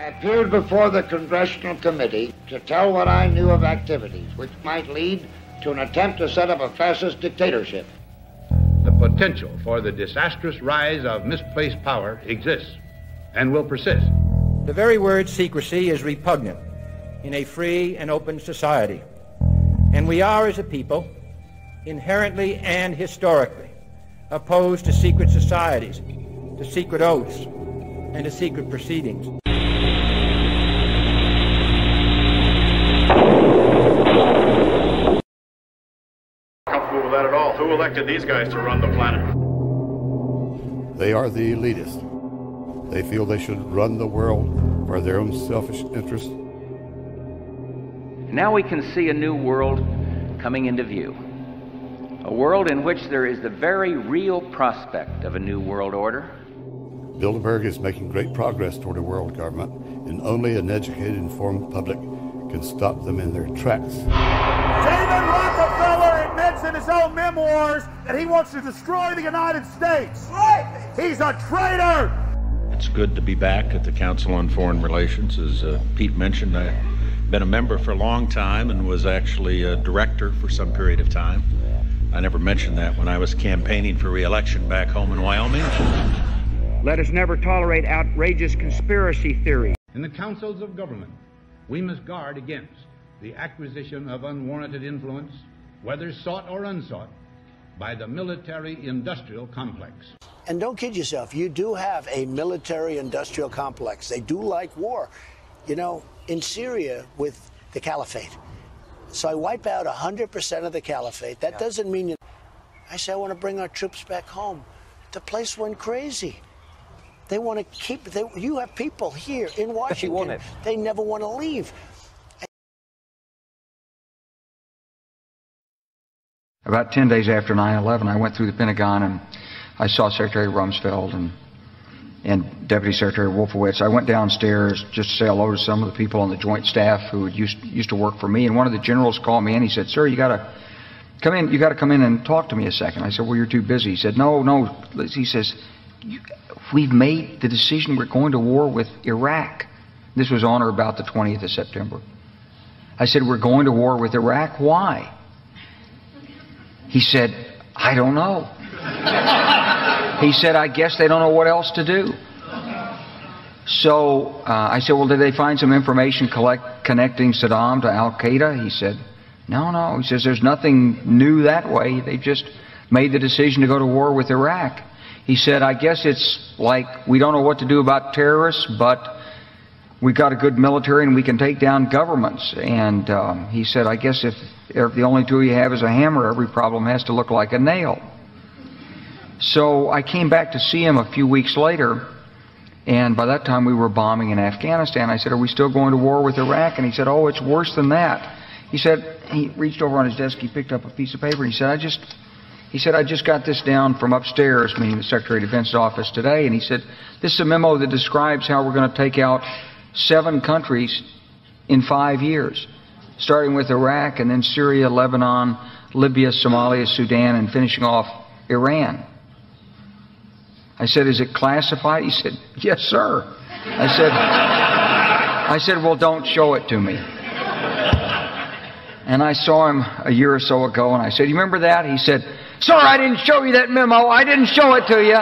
appeared before the Congressional Committee to tell what I knew of activities which might lead to an attempt to set up a fascist dictatorship. The potential for the disastrous rise of misplaced power exists and will persist. The very word secrecy is repugnant in a free and open society. And we are, as a people, inherently and historically opposed to secret societies, to secret oaths, and to secret proceedings. Comfortable with that at all? Who elected these guys to run the planet? They are the elitists. They feel they should run the world for their own selfish interests. Now we can see a new world coming into view. A world in which there is the very real prospect of a new world order. Bilderberg is making great progress toward a world government, and only an educated, informed public can stop them in their tracks. David Rockefeller admits in his own memoirs that he wants to destroy the United States. Right. He's a traitor. It's good to be back at the Council on Foreign Relations. As Pete mentioned, I've been a member for a long time and was actually a director for some period of time. I never mentioned that when I was campaigning for re-election back home in Wyoming. Let us never tolerate outrageous conspiracy theories. In the councils of government, we must guard against the acquisition of unwarranted influence, whether sought or unsought, by the military-industrial complex. And don't kid yourself, you do have a military-industrial complex. They do like war. You know, in Syria with the caliphate. So I wipe out 100% of the caliphate. That doesn't mean I say I want to bring our troops back home. The place went crazy. They want to keep, you have people here in Washington. They never want to leave. About 10 days after 9/11, I went through the Pentagon and I saw Secretary Rumsfeld and Deputy Secretary Wolfowitz. I went downstairs just to say hello to some of the people on the Joint Staff who used to work for me. And one of the generals called me in. He said, "Sir, you got to come in. You got to come in and talk to me a second." I said, "Well, you're too busy." He said, "No." He says, "We've made the decision. We're going to war with Iraq." This was on or about the 20th of September. I said, "We're going to war with Iraq. Why?" He said, "I don't know." He said, "I guess they don't know what else to do." So I said, "Well, did they find some information connecting Saddam to Al-Qaeda?" He said, No. He says, "There's nothing new that way. They just made the decision to go to war with Iraq." He said, "I guess it's like we don't know what to do about terrorists, but we've got a good military and we can take down governments." And he said, "I guess if the only tool you have is a hammer, every problem has to look like a nail." So I came back to see him a few weeks later, and by that time we were bombing in Afghanistan. I said, "Are we still going to war with Iraq?" And he said, "Oh, it's worse than that." He said, he reached over on his desk, he picked up a piece of paper, and he said, I just got this down from upstairs," meaning the Secretary of Defense's office today, and he said, "This is a memo that describes how we're going to take out 7 countries in 5 years, starting with Iraq and then Syria, Lebanon, Libya, Somalia, Sudan, and finishing off Iran." I said, "Is it classified?" He said, "Yes, sir." I said, "Well, don't show it to me." And I saw him a year or so ago, and I said, "You remember that?" He said, "Sir, I didn't show you that memo. I didn't show it to you."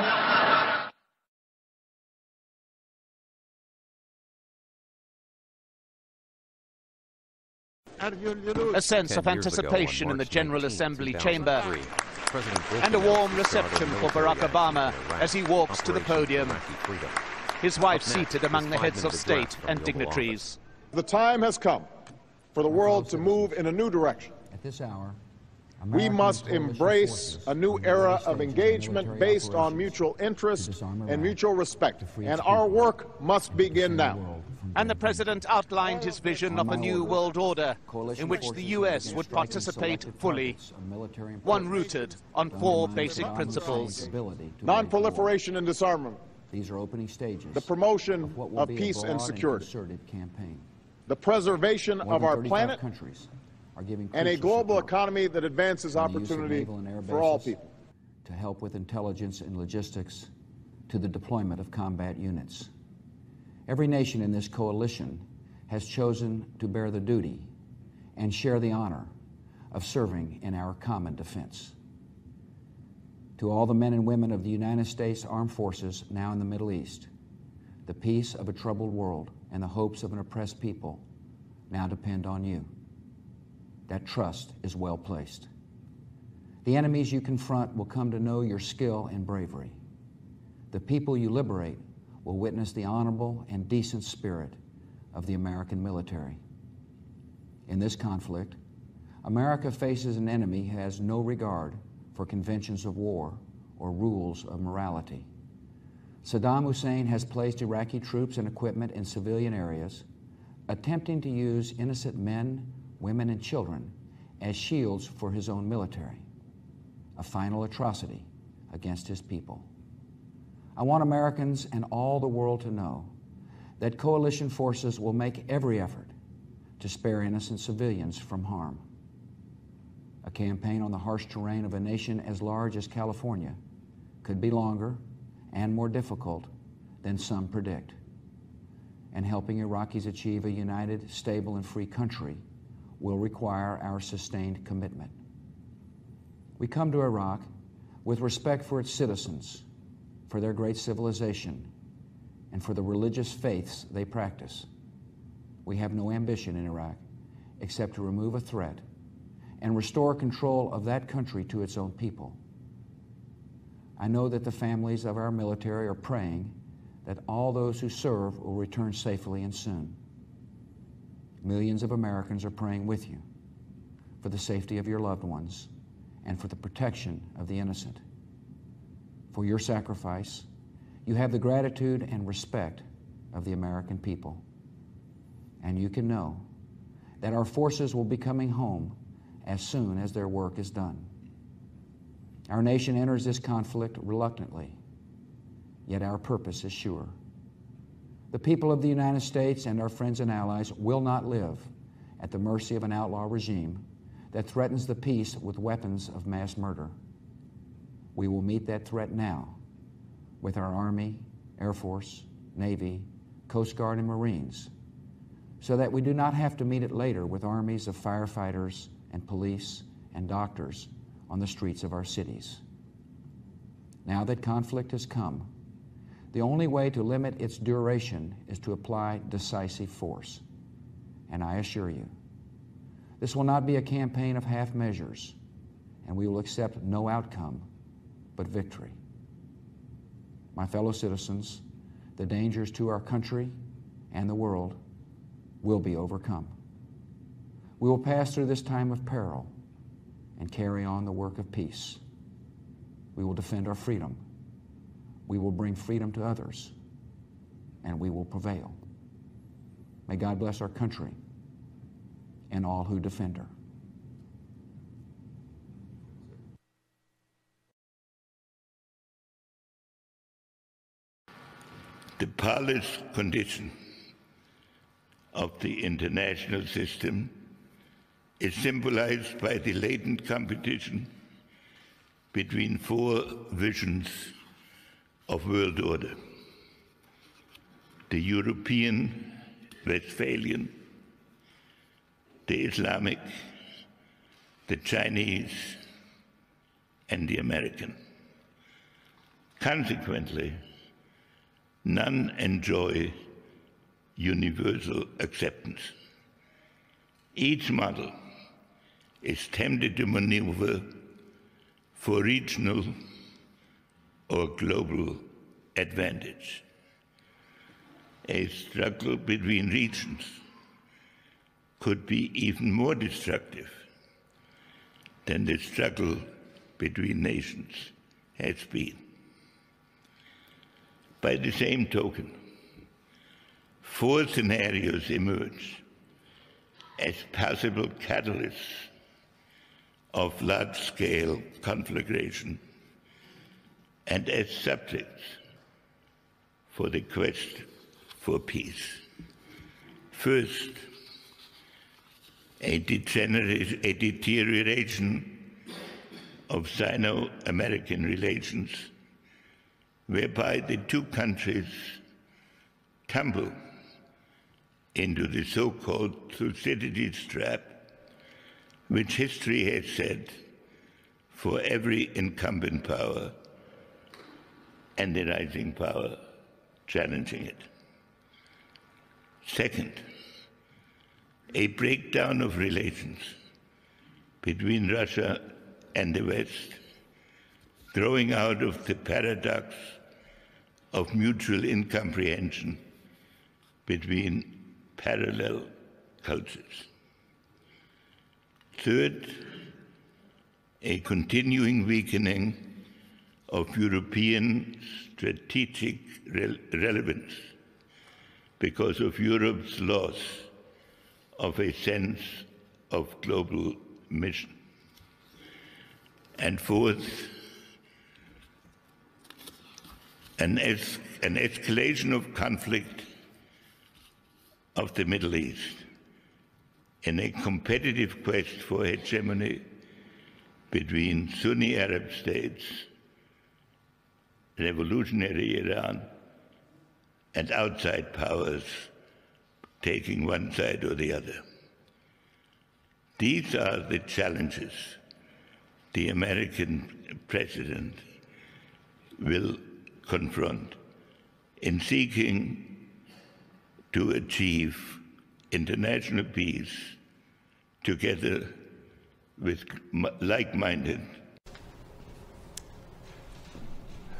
A sense of anticipation in the General Assembly chamber and a warm reception for Barack Obama as he walks to the podium, his wife seated among the heads of state and dignitaries. The time has come for the world to move in a new direction. At this hour, we must embrace a new era of engagement based on mutual interest and mutual respect, and our work must begin now. And the President outlined his vision of a new world order in which the U.S. would participate fully, one rooted on 4 basic principles: non-proliferation and disarmament, these are opening stages, the promotion of peace and security, the preservation of our planet, and a global economy that advances opportunity for all people. To help with intelligence and logistics, to the deployment of combat units. Every nation in this coalition has chosen to bear the duty and share the honor of serving in our common defense. To all the men and women of the United States Armed Forces now in the Middle East, the peace of a troubled world and the hopes of an oppressed people now depend on you. That trust is well placed. The enemies you confront will come to know your skill and bravery. The people you liberate will witness the honorable and decent spirit of the American military. In this conflict, America faces an enemy who has no regard for conventions of war or rules of morality. Saddam Hussein has placed Iraqi troops and equipment in civilian areas, attempting to use innocent men, women, and children as shields for his own military, a final atrocity against his people. I want Americans and all the world to know that coalition forces will make every effort to spare innocent civilians from harm. A campaign on the harsh terrain of a nation as large as California could be longer and more difficult than some predict. And helping Iraqis achieve a united, stable, and free country will require our sustained commitment. We come to Iraq with respect for its citizens, for their great civilization, and for the religious faiths they practice. We have no ambition in Iraq except to remove a threat and restore control of that country to its own people. I know that the families of our military are praying that all those who serve will return safely and soon. Millions of Americans are praying with you for the safety of your loved ones and for the protection of the innocent. For your sacrifice, you have the gratitude and respect of the American people. And you can know that our forces will be coming home as soon as their work is done. Our nation enters this conflict reluctantly, yet our purpose is sure. The people of the United States and our friends and allies will not live at the mercy of an outlaw regime that threatens the peace with weapons of mass murder. We will meet that threat now with our Army, Air Force, Navy, Coast Guard, and Marines, so that we do not have to meet it later with armies of firefighters and police and doctors on the streets of our cities. Now that conflict has come, the only way to limit its duration is to apply decisive force. And I assure you, this will not be a campaign of half measures, and we will accept no outcome but victory. My fellow citizens, the dangers to our country and the world will be overcome. We will pass through this time of peril and carry on the work of peace. We will defend our freedom. We will bring freedom to others, and we will prevail. May God bless our country and all who defend her. The parlous condition of the international system is symbolized by the latent competition between four visions of world order: the European, Westphalian, the Islamic, the Chinese, and the American. Consequently, none enjoy universal acceptance. Each model is tempted to maneuver for regional or global advantage. A struggle between regions could be even more destructive than the struggle between nations has been. By the same token, four scenarios emerge as possible catalysts of large-scale conflagration and as subjects for the quest for peace. First, a deterioration of Sino-American relations, whereby the two countries tumble into the so-called Thucydides trap, which history has said for every incumbent power and the rising power challenging it. Second, a breakdown of relations between Russia and the West, growing out of the paradox of mutual incomprehension between parallel cultures. Third, a continuing weakening of European strategic relevance because of Europe's loss of a sense of global mission. And fourth, an escalation of conflict of the Middle East in a competitive quest for hegemony between Sunni Arab states, revolutionary Iran, and outside powers taking one side or the other. These are the challenges the American president will confront in seeking to achieve international peace together with like-minded.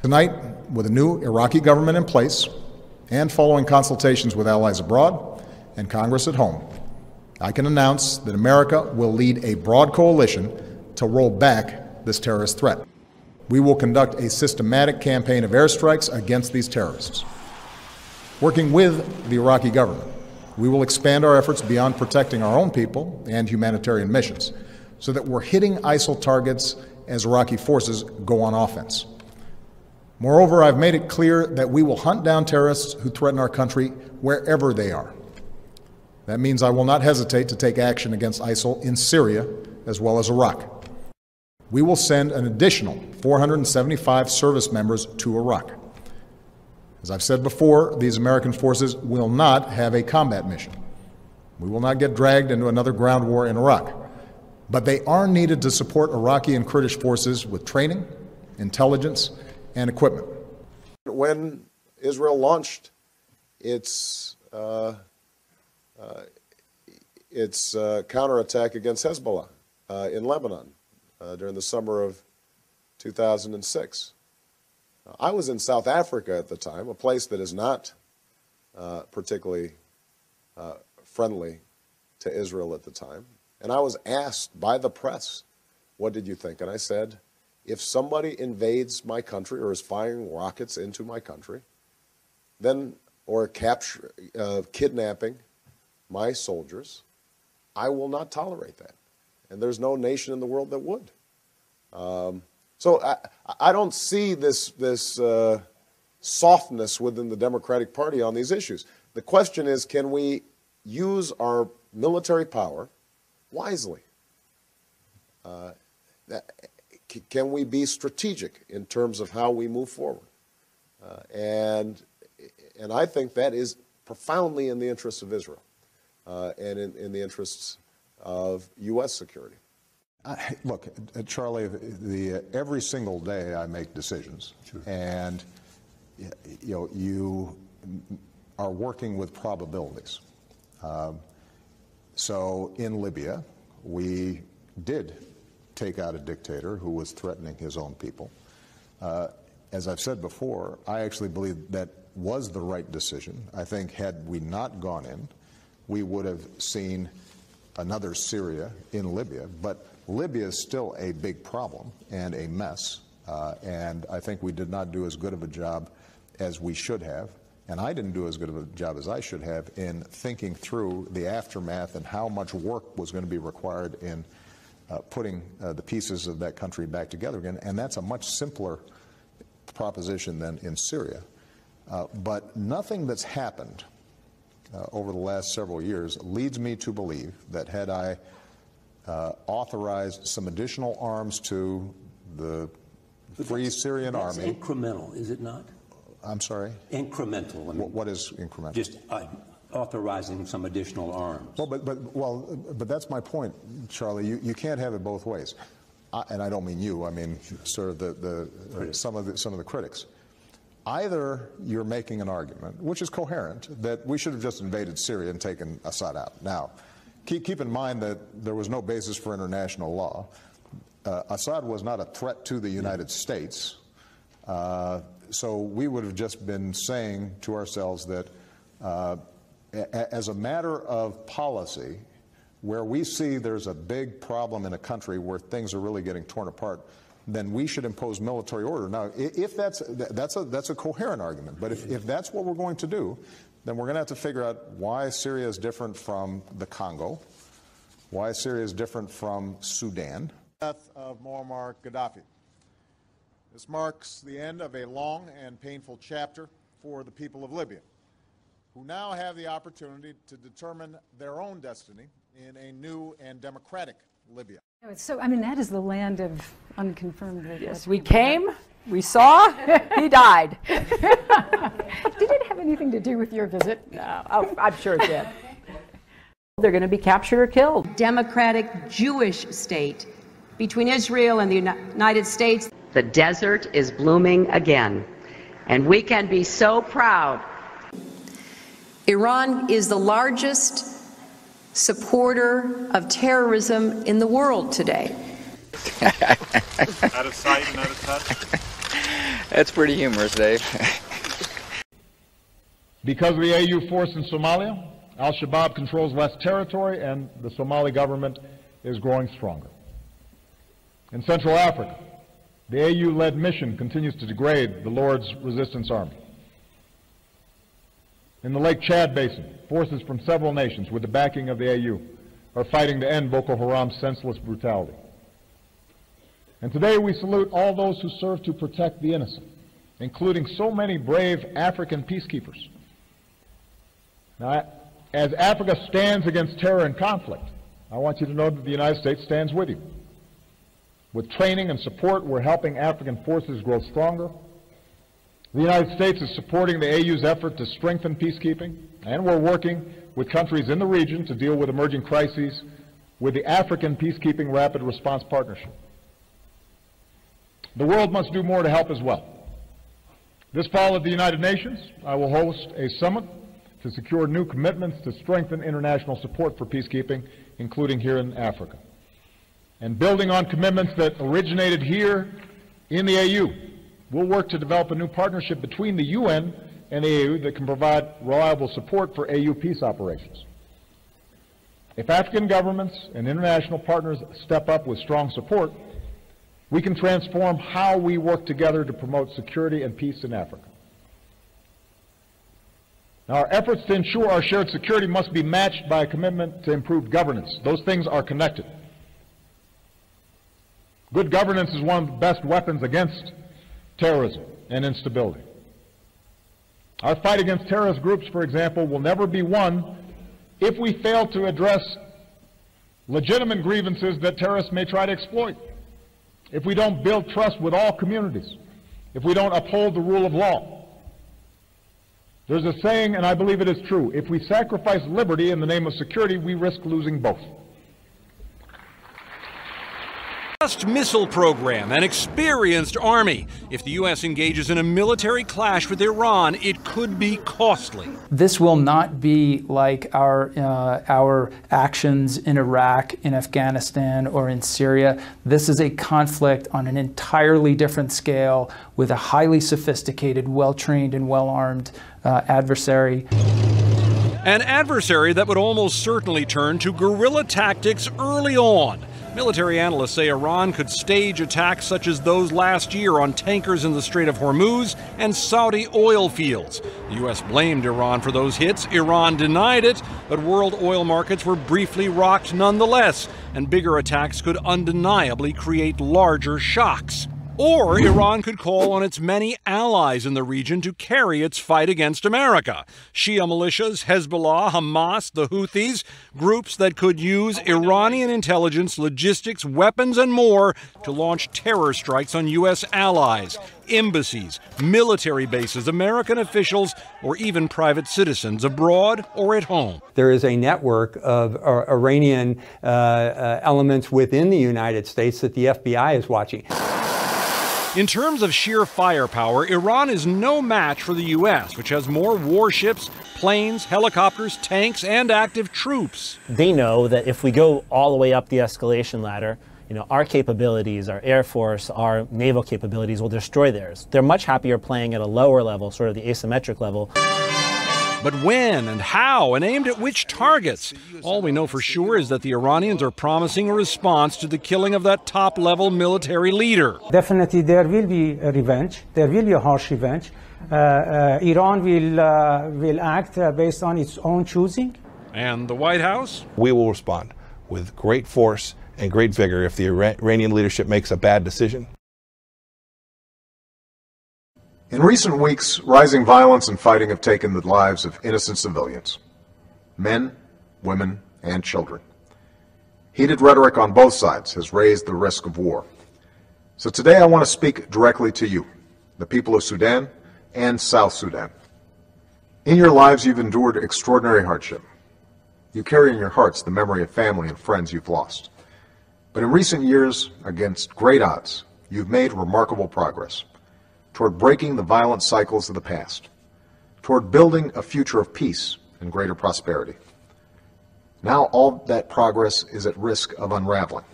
Tonight, with a new Iraqi government in place and following consultations with allies abroad and Congress at home, I can announce that America will lead a broad coalition to roll back this terrorist threat. We will conduct a systematic campaign of airstrikes against these terrorists. Working with the Iraqi government, we will expand our efforts beyond protecting our own people and humanitarian missions so that we're hitting ISIL targets as Iraqi forces go on offense. Moreover, I've made it clear that we will hunt down terrorists who threaten our country wherever they are. That means I will not hesitate to take action against ISIL in Syria as well as Iraq. We will send an additional 475 service members to Iraq. As I've said before, these American forces will not have a combat mission. We will not get dragged into another ground war in Iraq. But they are needed to support Iraqi and Kurdish forces with training, intelligence, and equipment. When Israel launched its counterattack against Hezbollah in Lebanon during the summer of 2006, I was in South Africa at the time, a place that is not particularly friendly to Israel at the time. And I was asked by the press, what did you think? And I said, if somebody invades my country or is firing rockets into my country, then, or kidnapping my soldiers, I will not tolerate that. And there's no nation in the world that would. So I don't see this softness within the Democratic Party on these issues. The question is, can we use our military power wisely? Can we be strategic in terms of how we move forward? And I think that is profoundly in the interests of Israel and in the interests of U.S. security. Look, Charlie, every single day I make decisions, sure. And you are working with probabilities. So in Libya, we did take out a dictator who was threatening his own people. As I've said before, I actually believe that was the right decision. I think had we not gone in, we would have seen another Syria in Libya. But Libya is still a big problem and a mess, and I think we did not do as good of a job as we should have. And I didn't do as good of a job as I should have in thinking through the aftermath and how much work was going to be required in putting the pieces of that country back together again. And that's a much simpler proposition than in Syria. But nothing that's happened over the last several years leads me to believe that had I authorized some additional arms to the Free Syrian Army. That's incremental, is it not? I'm sorry? Incremental. I mean, what is incremental? Just authorizing some additional arms. Well, but that's my point, Charlie. You can't have it both ways. And I don't mean you. I mean sort of some of the critics. Either you're making an argument, which is coherent, that we should have just invaded Syria and taken Assad out. Now, keep in mind that there was no basis for international law. Assad was not a threat to the United States. So we would have just been saying to ourselves that as a matter of policy, where we see there's a big problem in a country where things are really getting torn apart, then we should impose military order. Now, if that's a coherent argument, but if that's what we're going to do, then we're going to have to figure out why Syria is different from the Congo, why Syria is different from Sudan. Death of Muammar Gaddafi. This marks the end of a long and painful chapter for the people of Libya, who now have the opportunity to determine their own destiny in a new and democratic Libya. So, I mean, that is the land of unconfirmed. Yes, we came, we saw, he died. Did it have anything to do with your visit? No, I'm sure it did. They're going to be captured or killed. Democratic Jewish state between Israel and the United States. The desert is blooming again, and we can be so proud. Iran is the largest supporter of terrorism in the world today. Out of sight and out of touch. That's pretty humorous, Dave. Because of the AU force in Somalia, al-Shabaab controls less territory and the Somali government is growing stronger. In Central Africa, the AU-led mission continues to degrade the Lord's Resistance Army. In the Lake Chad Basin, forces from several nations with the backing of the AU are fighting to end Boko Haram's senseless brutality. And today we salute all those who serve to protect the innocent, including so many brave African peacekeepers. Now, as Africa stands against terror and conflict, I want you to know that the United States stands with you. With training and support, we're helping African forces grow stronger. The United States is supporting the AU's effort to strengthen peacekeeping, and we're working with countries in the region to deal with emerging crises with the African Peacekeeping Rapid Response Partnership. The world must do more to help as well. This fall at the United Nations, I will host a summit to secure new commitments to strengthen international support for peacekeeping, including here in Africa. And building on commitments that originated here in the AU, we'll work to develop a new partnership between the UN and the AU that can provide reliable support for AU peace operations. If African governments and international partners step up with strong support, we can transform how we work together to promote security and peace in Africa. Now, our efforts to ensure our shared security must be matched by a commitment to improved governance. Those things are connected. Good governance is one of the best weapons against terrorism and instability. Our fight against terrorist groups, for example, will never be won if we fail to address legitimate grievances that terrorists may try to exploit, if we don't build trust with all communities, if we don't uphold the rule of law. There's a saying, and I believe it is true, if we sacrifice liberty in the name of security, we risk losing both. Missile program, an experienced army. If the U.S. engages in a military clash with Iran, it could be costly. This will not be like our actions in Iraq, in Afghanistan, or in Syria. This is a conflict on an entirely different scale with a highly sophisticated, well-trained, and well-armed adversary. An adversary that would almost certainly turn to guerrilla tactics early on. Military analysts say Iran could stage attacks such as those last year on tankers in the Strait of Hormuz and Saudi oil fields. The U.S. blamed Iran for those hits. Iran denied it, but world oil markets were briefly rocked nonetheless, and bigger attacks could undeniably create larger shocks. Or Iran could call on its many allies in the region to carry its fight against America. Shia militias, Hezbollah, Hamas, the Houthis, groups that could use Iranian intelligence, logistics, weapons, and more to launch terror strikes on U.S. allies, embassies, military bases, American officials, or even private citizens abroad or at home. There is a network of Iranian elements within the United States that the FBI is watching. In terms of sheer firepower, Iran is no match for the U.S., which has more warships, planes, helicopters, tanks, and active troops. They know that if we go all the way up the escalation ladder, our capabilities, our Air Force, our naval capabilities will destroy theirs. They're much happier playing at a lower level, sort of the asymmetric level. But when and how and aimed at which targets? All we know for sure is that the Iranians are promising a response to the killing of that top-level military leader. Definitely there will be a revenge. There will be a harsh revenge. Iran will act based on its own choosing. And the White House? We will respond with great force and great vigor if the Iranian leadership makes a bad decision. In recent weeks, rising violence and fighting have taken the lives of innocent civilians, men, women, and children. Heated rhetoric on both sides has raised the risk of war. So today I want to speak directly to you, the people of Sudan and South Sudan. In your lives, you've endured extraordinary hardship. You carry in your hearts the memory of family and friends you've lost. But in recent years, against great odds, you've made remarkable progress toward breaking the violent cycles of the past, toward building a future of peace and greater prosperity. Now all that progress is at risk of unraveling.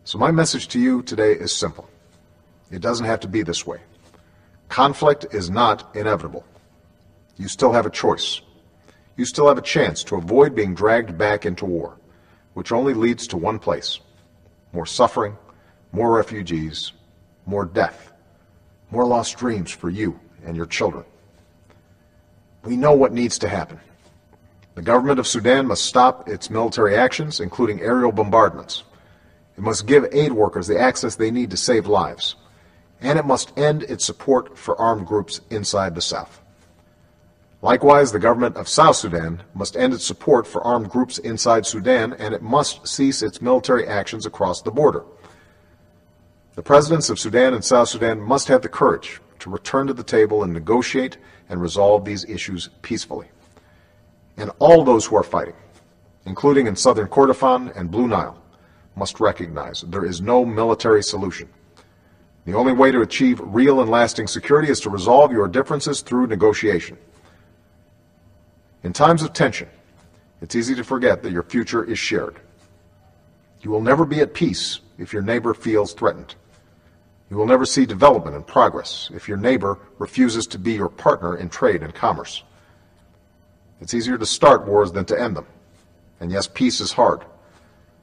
So my message to you today is simple. It doesn't have to be this way. Conflict is not inevitable. You still have a choice. You still have a chance to avoid being dragged back into war, which only leads to one place: more suffering, more refugees, more death, more lost dreams for you and your children. We know what needs to happen. The government of Sudan must stop its military actions, including aerial bombardments. It must give aid workers the access they need to save lives. And it must end its support for armed groups inside the South. Likewise, the government of South Sudan must end its support for armed groups inside Sudan, and it must cease its military actions across the border. The presidents of Sudan and South Sudan must have the courage to return to the table and negotiate and resolve these issues peacefully. And all those who are fighting, including in southern Kordofan and Blue Nile, must recognize there is no military solution. The only way to achieve real and lasting security is to resolve your differences through negotiation. In times of tension, it's easy to forget that your future is shared. You will never be at peace if your neighbor feels threatened. You will never see development and progress if your neighbor refuses to be your partner in trade and commerce. It's easier to start wars than to end them. And yes, peace is hard.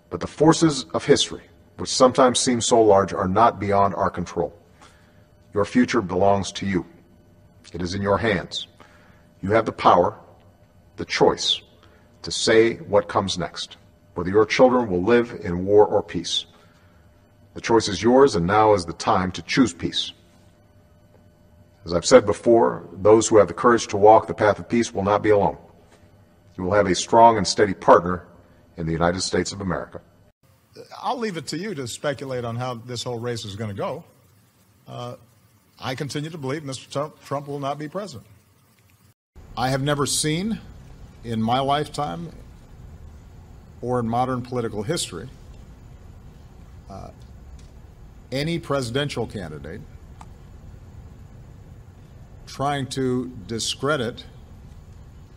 But the forces of history, which sometimes seem so large, are not beyond our control. Your future belongs to you. It is in your hands. You have the power, the choice, to say what comes next, whether your children will live in war or peace. The choice is yours, and now is the time to choose peace. As I've said before, those who have the courage to walk the path of peace will not be alone. You will have a strong and steady partner in the United States of America. I'll leave it to you to speculate on how this whole race is going to go. I continue to believe Mr. Trump will not be president. I have never seen in my lifetime or in modern political history any presidential candidate trying to discredit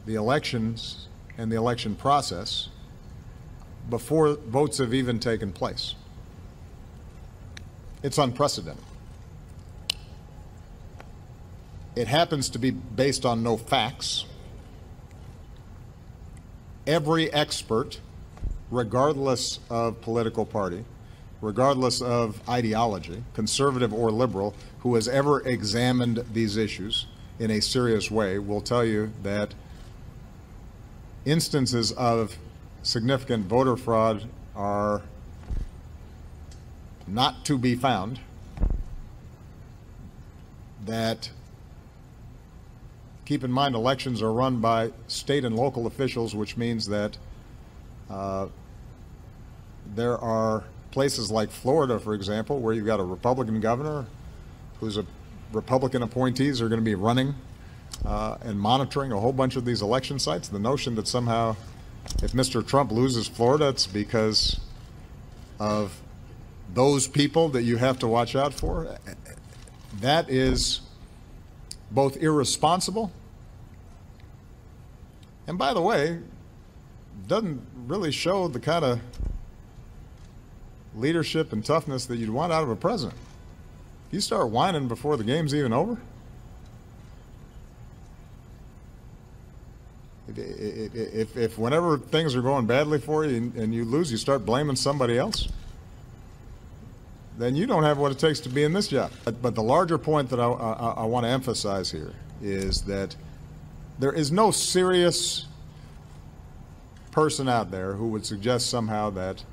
the elections and the election process before votes have even taken place. It's unprecedented. It happens to be based on no facts. Every expert, regardless of political party, regardless of ideology, conservative or liberal, who has ever examined these issues in a serious way will tell you that instances of significant voter fraud are not to be found that, keep in mind, elections are run by state and local officials, which means that there are places like Florida, for example, where you've got a Republican governor who's a Republican appointees are going to be running and monitoring a whole bunch of these election sites. The notion that somehow if Mr. Trump loses Florida, it's because of those people that you have to watch out for, that is both irresponsible and, by the way, doesn't really show the kind of leadership and toughness that you'd want out of a president. If you start whining before the game's even over, if whenever things are going badly for you and you lose, you start blaming somebody else, then you don't have what it takes to be in this job. But the larger point that I want to emphasize here is that there is no serious person out there who would suggest somehow that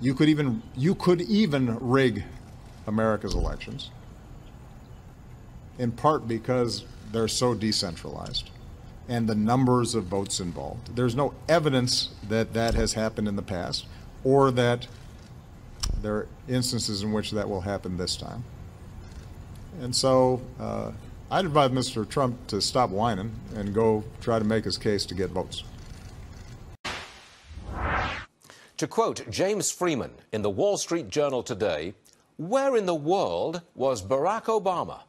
you could even rig America's elections, in part because they're so decentralized and the numbers of votes involved. There's no evidence that that has happened in the past or that there are instances in which that will happen this time. And so I'd advise Mr. Trump to stop whining and go try to make his case to get votes. To quote James Freeman in the Wall Street Journal today, where in the world was Barack Obama?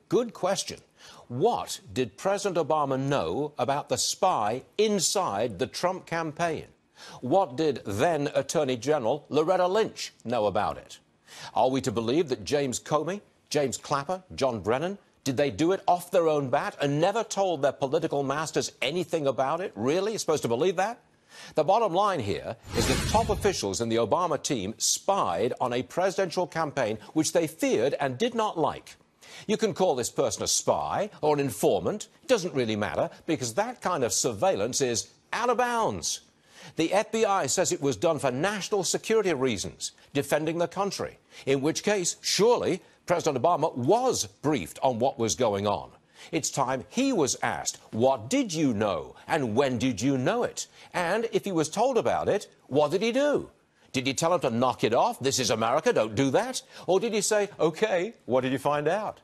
Good question. What did President Obama know about the spy inside the Trump campaign? What did then Attorney General Loretta Lynch know about it? Are we to believe that James Comey, James Clapper, John Brennan, did they do it off their own bat and never told their political masters anything about it? Really? You're supposed to believe that? The bottom line here is that top officials in the Obama team spied on a presidential campaign which they feared and did not like. You can call this person a spy or an informant. It doesn't really matter because that kind of surveillance is out of bounds. The FBI says it was done for national security reasons, defending the country, in which case, surely, President Obama was briefed on what was going on. It's time he was asked, what did you know and when did you know it? And if he was told about it, what did he do? Did he tell him to knock it off? This is America, don't do that? Or did he say, okay, what did you find out?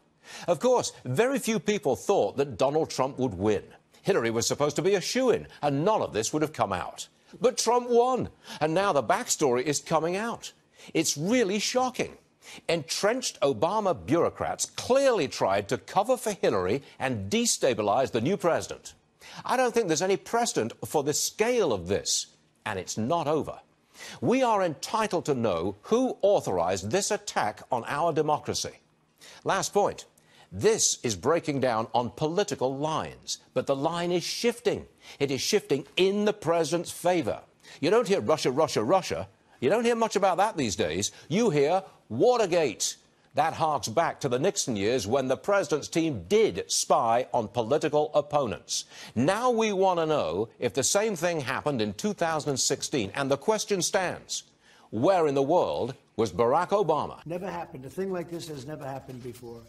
Of course, very few people thought that Donald Trump would win. Hillary was supposed to be a shoo-in, and none of this would have come out. But Trump won, and now the backstory is coming out. It's really shocking. Entrenched Obama bureaucrats clearly tried to cover for Hillary and destabilize the new president. I don't think there's any precedent for the scale of this, and it's not over. We are entitled to know who authorized this attack on our democracy. Last point. This is breaking down on political lines, but the line is shifting. It is shifting in the president's favor. You don't hear Russia, Russia, Russia. You don't hear much about that these days. You hear Watergate. That harks back to the Nixon years when the president's team did spy on political opponents. Now we want to know if the same thing happened in 2016. And the question stands, where in the world was Barack Obama? Never happened. A thing like this has never happened before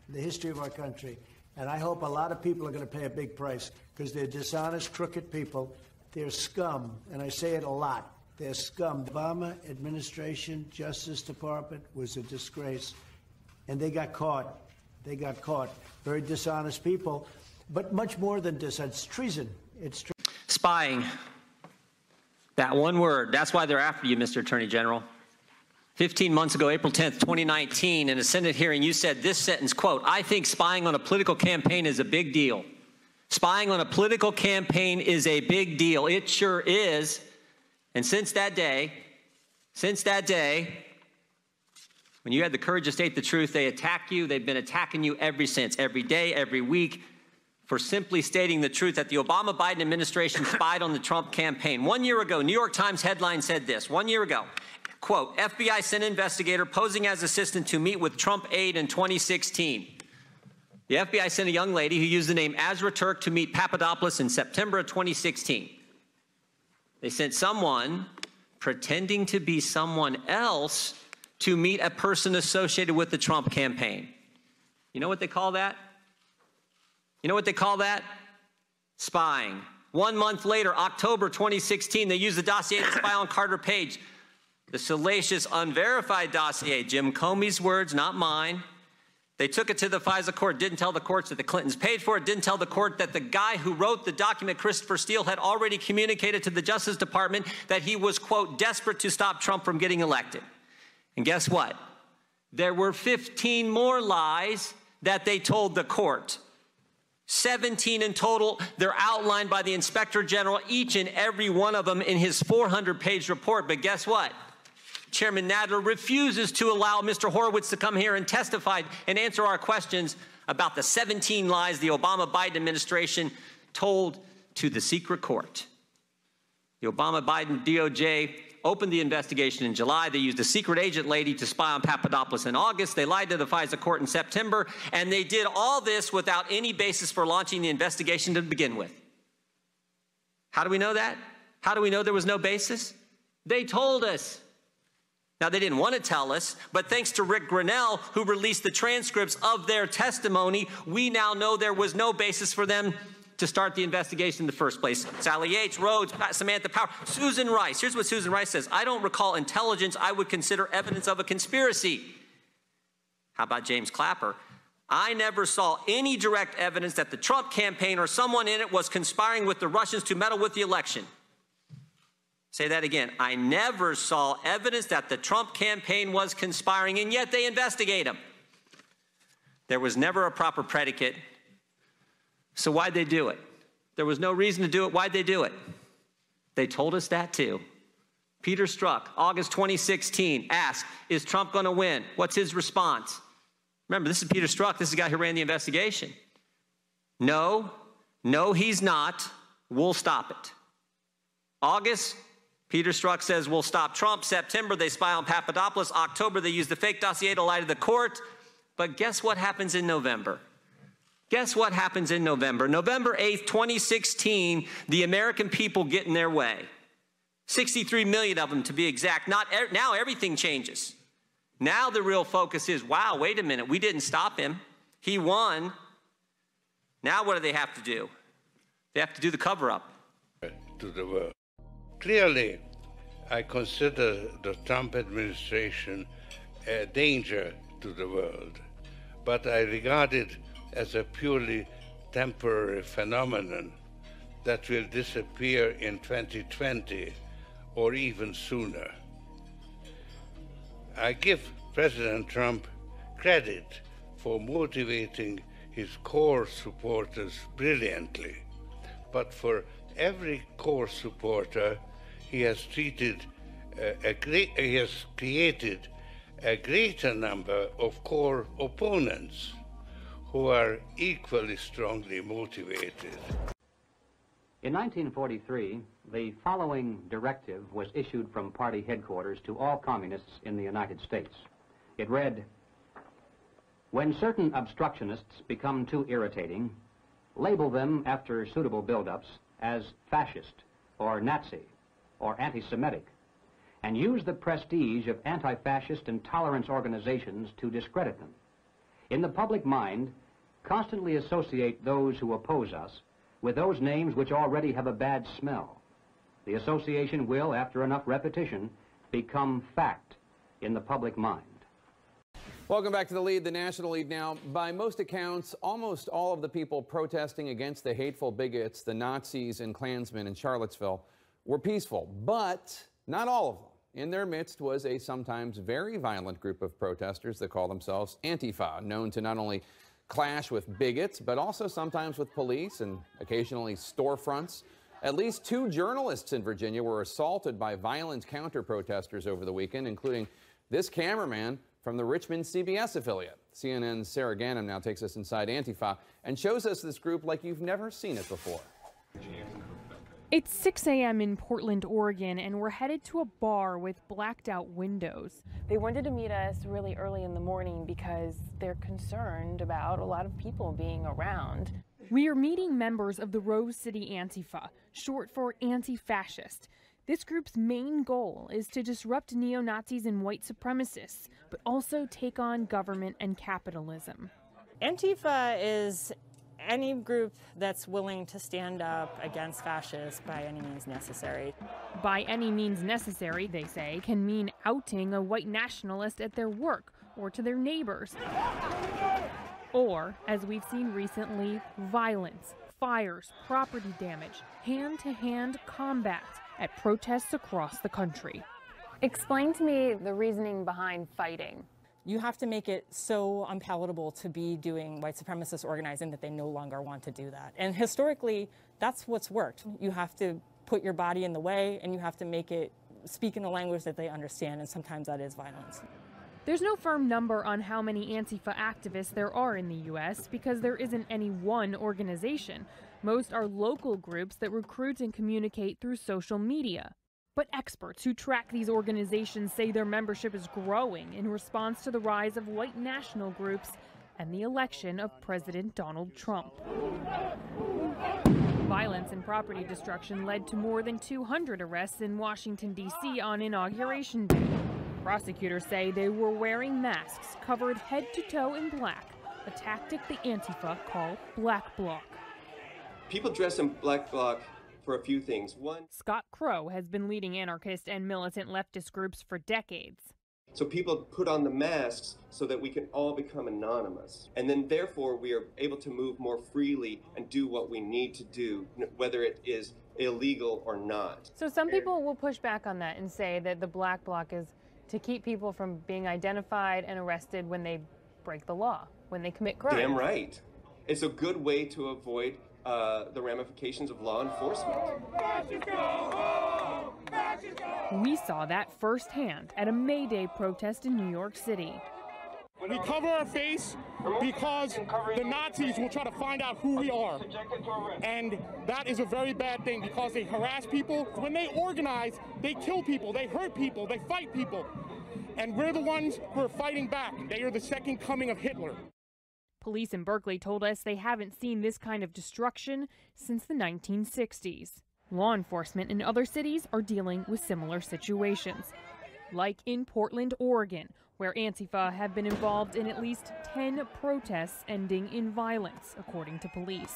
in the history of our country. And I hope a lot of people are going to pay a big price because they're dishonest, crooked people. They're scum. And I say it a lot. They're scum. The Obama administration, Justice Department was a disgrace. And they got caught. They got caught. Very dishonest people. But much more than dishonest. It's treason. It's spying. That one word. That's why they're after you, Mr. Attorney General. 15 months ago, April 10th, 2019, in a Senate hearing, you said this sentence, quote, I think spying on a political campaign is a big deal. Spying on a political campaign is a big deal. It sure is. And since that day, when you had the courage to state the truth, they attack you. They've been attacking you ever since, every day, every week, for simply stating the truth that the Obama-Biden administration spied on the Trump campaign. 1 year ago, New York Times headline said this, 1 year ago, quote, FBI sent investigator posing as assistant to meet with Trump aide in 2016. The FBI sent a young lady who used the name Azra Turk to meet Papadopoulos in September of 2016. They sent someone pretending to be someone else to meet a person associated with the Trump campaign. You know what they call that? You know what they call that? Spying. 1 month later, October 2016, they used the dossier to spy on Carter Page. The salacious, unverified dossier, Jim Comey's words, not mine. They took it to the FISA court, didn't tell the courts that the Clintons paid for it, didn't tell the court that the guy who wrote the document, Christopher Steele, had already communicated to the Justice Department that he was, quote, desperate to stop Trump from getting elected. And guess what? There were 15 more lies that they told the court. 17 in total. They're outlined by the Inspector General, each and every one of them in his 400-page report. But guess what? Chairman Nadler refuses to allow Mr. Horowitz to come here and testify and answer our questions about the 17 lies the Obama-Biden administration told to the secret court. The Obama-Biden DOJ opened the investigation in July. They used a secret agent lady to spy on Papadopoulos in August. They lied to the FISA court in September. And they did all this without any basis for launching the investigation to begin with. How do we know that? How do we know there was no basis? They told us. Now, they didn't want to tell us, but thanks to Rick Grinnell, who released the transcripts of their testimony, we now know there was no basis for them to start the investigation in the first place. Sally Yates, Rhodes, Samantha Power, Susan Rice. Here's what Susan Rice says. I don't recall intelligence I would consider evidence of a conspiracy. How about James Clapper? I never saw any direct evidence that the Trump campaign or someone in it was conspiring with the Russians to meddle with the election. Say that again. I never saw evidence that the Trump campaign was conspiring, and yet they investigate him. There was never a proper predicate. So why'd they do it? There was no reason to do it. Why'd they do it? They told us that too. Peter Strzok, August 2016, asked, is Trump going to win? What's his response? Remember, this is Peter Strzok. This is the guy who ran the investigation. No, he's not. We'll stop it. August, Peter Strzok says we'll stop Trump. September, they spy on Papadopoulos. October, they use the fake dossier to lie to the court. But guess what happens in November? Guess what happens in November? November 8th, 2016, the American people get in their way. 63 million of them to be exact. Now everything changes. Now the real focus is, wow, wait a minute, we didn't stop him. He won. Now what do they have to do? They have to do the cover-up. To the world. Clearly, I consider the Trump administration a danger to the world, but I regard it as a purely temporary phenomenon that will disappear in 2020 or even sooner. I give President Trump credit for motivating his core supporters brilliantly, but for every core supporter, he has created a greater number of core opponents who are equally strongly motivated. In 1943, the following directive was issued from party headquarters to all communists in the United States. It read, when certain obstructionists become too irritating, label them after suitable buildups as fascist or Nazi or anti-Semitic, and use the prestige of anti-fascist and tolerance organizations to discredit them. In the public mind, constantly associate those who oppose us with those names which already have a bad smell. The association will, after enough repetition, become fact in the public mind. Welcome back to The Lead, the National Lead now. By most accounts, almost all of the people protesting against the hateful bigots, the Nazis and Klansmen in Charlottesville, were peaceful, but not all of them. In their midst was a sometimes very violent group of protesters that call themselves Antifa, known to not only clash with bigots, but also sometimes with police and occasionally storefronts. At least 2 journalists in Virginia were assaulted by violent counter-protesters over the weekend, including this cameraman from the Richmond CBS affiliate. CNN's Sarah Ganim now takes us inside Antifa and shows us this group like you've never seen it before. It's 6 a.m. in Portland, Oregon, and we're headed to a bar with blacked out windows. They wanted to meet us really early in the morning because they're concerned about a lot of people being around. We are meeting members of the Rose City Antifa, short for anti-fascist. This group's main goal is to disrupt neo-Nazis and white supremacists, but also take on government and capitalism. Antifa is any group that's willing to stand up against fascists by any means necessary. By any means necessary, they say, can mean outing a white nationalist at their work or to their neighbors. Or, as we've seen recently, violence, fires, property damage, hand-to-hand combat at protests across the country. Explain to me the reasoning behind fighting. You have to make it so unpalatable to be doing white supremacist organizing that they no longer want to do that. And historically, that's what's worked. You have to put your body in the way, and you have to make it speak in a language that they understand, and sometimes that is violence. There's no firm number on how many Antifa activists there are in the U.S. because there isn't any one organization. Most are local groups that recruit and communicate through social media. But experts who track these organizations say their membership is growing in response to the rise of white national groups and the election of President Donald Trump. Violence and property destruction led to more than 200 arrests in Washington, D.C. on Inauguration Day. Prosecutors say they were wearing masks covered head to toe in black, a tactic the Antifa call black bloc. People dress in black bloc for a few things. One, Scott Crow has been leading anarchist and militant leftist groups for decades. so people put on the masks so that we can all become anonymous. And then therefore we are able to move more freely and do what we need to do, whether it is illegal or not. So some people will push back on that and say that the black bloc is to keep people from being identified and arrested when they break the law, when they commit crimes. Damn right. It's a good way to avoid the ramifications of law enforcement. We saw that firsthand at a May Day protest in New York City. We cover our face because the Nazis will try to find out who we are. And that is a very bad thing because they harass people. When they organize, they kill people, they hurt people, they fight people. And we're the ones who are fighting back. They are the second coming of Hitler. Police in Berkeley told us they haven't seen this kind of destruction since the 1960s. Law enforcement in other cities are dealing with similar situations, like in Portland, Oregon, where Antifa have been involved in at least 10 protests ending in violence, according to police.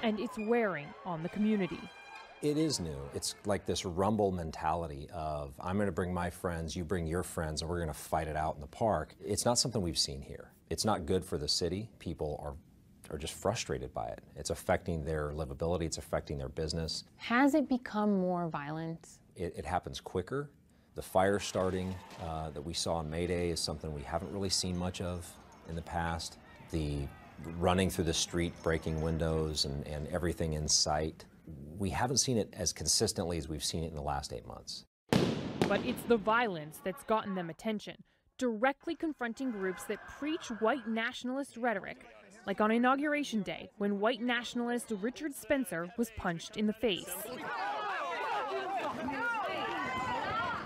And it's wearing on the community. It is new. It's like this rumble mentality of, I'm going to bring my friends, you bring your friends, and we're going to fight it out in the park. It's not something we've seen here. It's not good for the city. People are just frustrated by it. It's affecting their livability. It's affecting their business. Has it become more violent? It happens quicker. The fire starting that we saw on May Day is something we haven't really seen much of in the past. The running through the street, breaking windows and everything in sight. We haven't seen it as consistently as we've seen it in the last 8 months. But it's the violence that's gotten them attention, directly confronting groups that preach white nationalist rhetoric, like on Inauguration Day, when white nationalist Richard Spencer was punched in the face.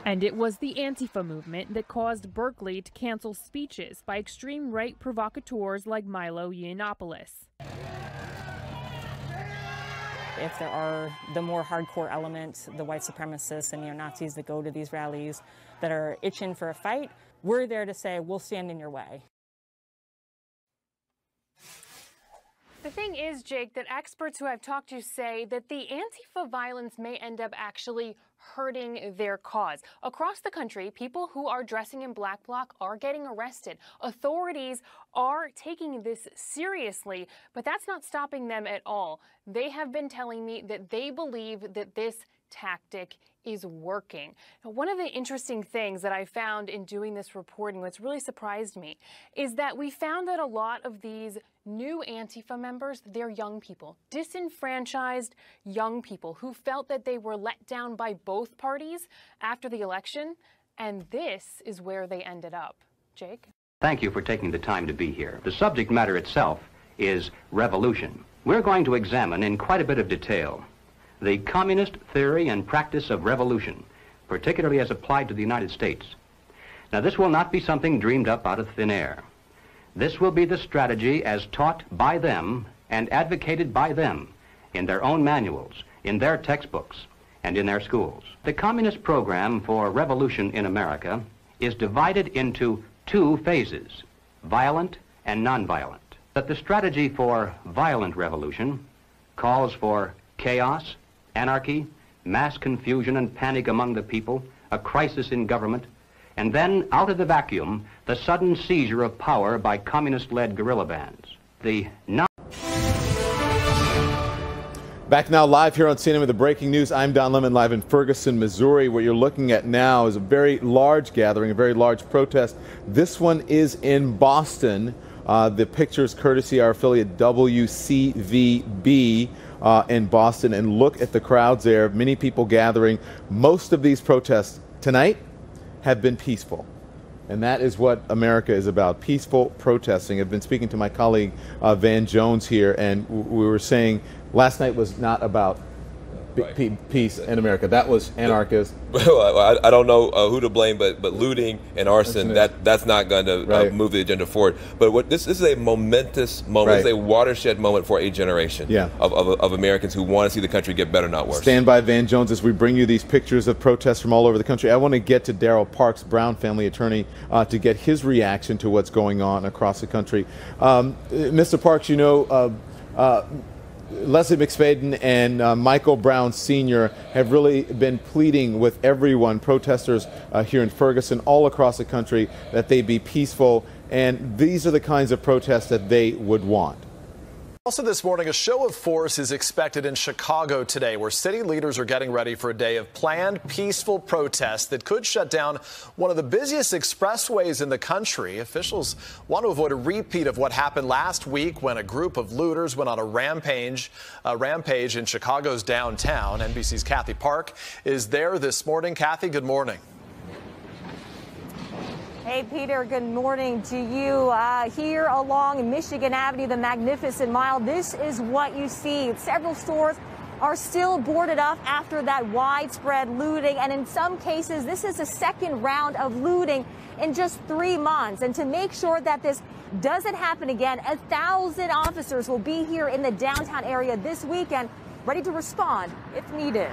And it was the Antifa movement that caused Berkeley to cancel speeches by extreme right provocateurs like Milo Yiannopoulos. If there are the more hardcore elements, the white supremacists and neo-Nazis that go to these rallies that are itching for a fight, we're there to say, we'll stand in your way. The thing is, Jake, that experts who I've talked to say that the Antifa violence may end up actually hurting their cause. Across the country, people who are dressing in black bloc are getting arrested. Authorities are taking this seriously, but that's not stopping them at all. They have been telling me that they believe that this tactic is working. Now, one of the interesting things that I found in doing this reporting, what's really surprised me, is that we found that a lot of these new Antifa members, they're young people, disenfranchised young people who felt that they were let down by both parties after the election, and this is where they ended up. Jake? Thank you for taking the time to be here. The subject matter itself is revolution. We're going to examine in quite a bit of detail the communist theory and practice of revolution, particularly as applied to the United States. Now, this will not be something dreamed up out of thin air. This will be the strategy as taught by them and advocated by them in their own manuals, in their textbooks, and in their schools. The communist program for revolution in America is divided into two phases. violent and nonviolent. That the strategy for violent revolution calls for chaos, anarchy, mass confusion and panic among the people, a crisis in government, and then, out of the vacuum, the sudden seizure of power by communist-led guerrilla bands. Back now live here on CNN with the breaking news. I'm Don Lemon, live in Ferguson, Missouri. What you're looking at now is a very large gathering, a very large protest. This one is in Boston. The pictures courtesy our affiliate WCVB in Boston. And look at the crowds there. Many people gathering. Most of these protests tonight have been peaceful. And that is what America is about, peaceful protesting. I've been speaking to my colleague Van Jones here, and we were saying last night was not about peace in America. That was anarchist. Well, I don't know who to blame, but looting and arson, that's not going to move the agenda forward. But this is a momentous moment. It's a watershed moment for a generation of Americans who want to see the country get better, not worse. Stand by, Van Jones, as we bring you these pictures of protests from all over the country. I want to get to Darryl Parks, Brown family attorney, to get his reaction to what's going on across the country. Mr. Parks, you know, Leslie McSpadden and Michael Brown Sr. have really been pleading with everyone, protesters here in Ferguson, all across the country, that they be peaceful, and these are the kinds of protests that they would want. Also this morning, a show of force is expected in Chicago today, where city leaders are getting ready for a day of planned peaceful protests that could shut down one of the busiest expressways in the country. Officials want to avoid a repeat of what happened last week when a group of looters went on a rampage in Chicago's downtown. NBC's Kathy Park is there this morning. Kathy, good morning. Hey, Peter, good morning to you. Here along Michigan Avenue, the Magnificent Mile, this is what you see. Several stores are still boarded up after that widespread looting, and in some cases, this is a second round of looting in just 3 months. And to make sure that this doesn't happen again, 1,000 officers will be here in the downtown area this weekend, ready to respond if needed.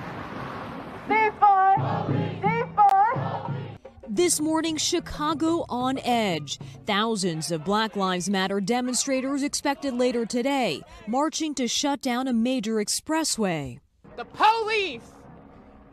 This morning, Chicago on edge. Thousands of Black Lives Matter demonstrators expected later today, marching to shut down a major expressway. The police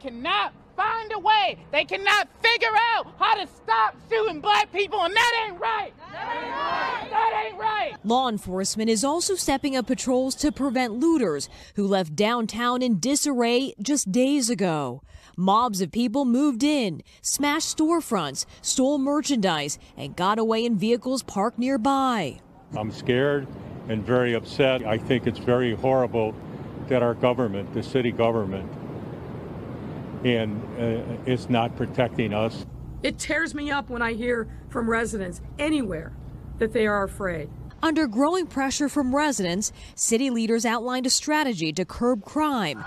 cannot find a way. They cannot figure out how to stop shooting black people, and that ain't right. That ain't right. Law enforcement is also stepping up patrols to prevent looters who left downtown in disarray just days ago. Mobs of people moved in, smashed storefronts, stole merchandise, and got away in vehicles parked nearby. I'm scared and very upset. I think it's very horrible that our government, the city government, is not protecting us. It tears me up when I hear from residents anywhere that they are afraid. Under growing pressure from residents, city leaders outlined a strategy to curb crime,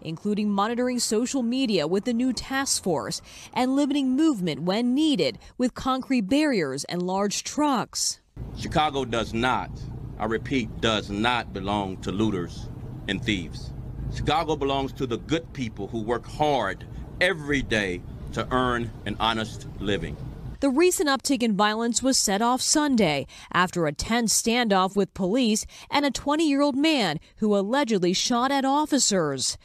including monitoring social media with the new task force and limiting movement when needed with concrete barriers and large trucks. Chicago does not, I repeat, does not belong to looters and thieves. Chicago belongs to the good people who work hard every day to earn an honest living. The recent uptick in violence was set off Sunday after a tense standoff with police and a 20-year-old man who allegedly shot at officers.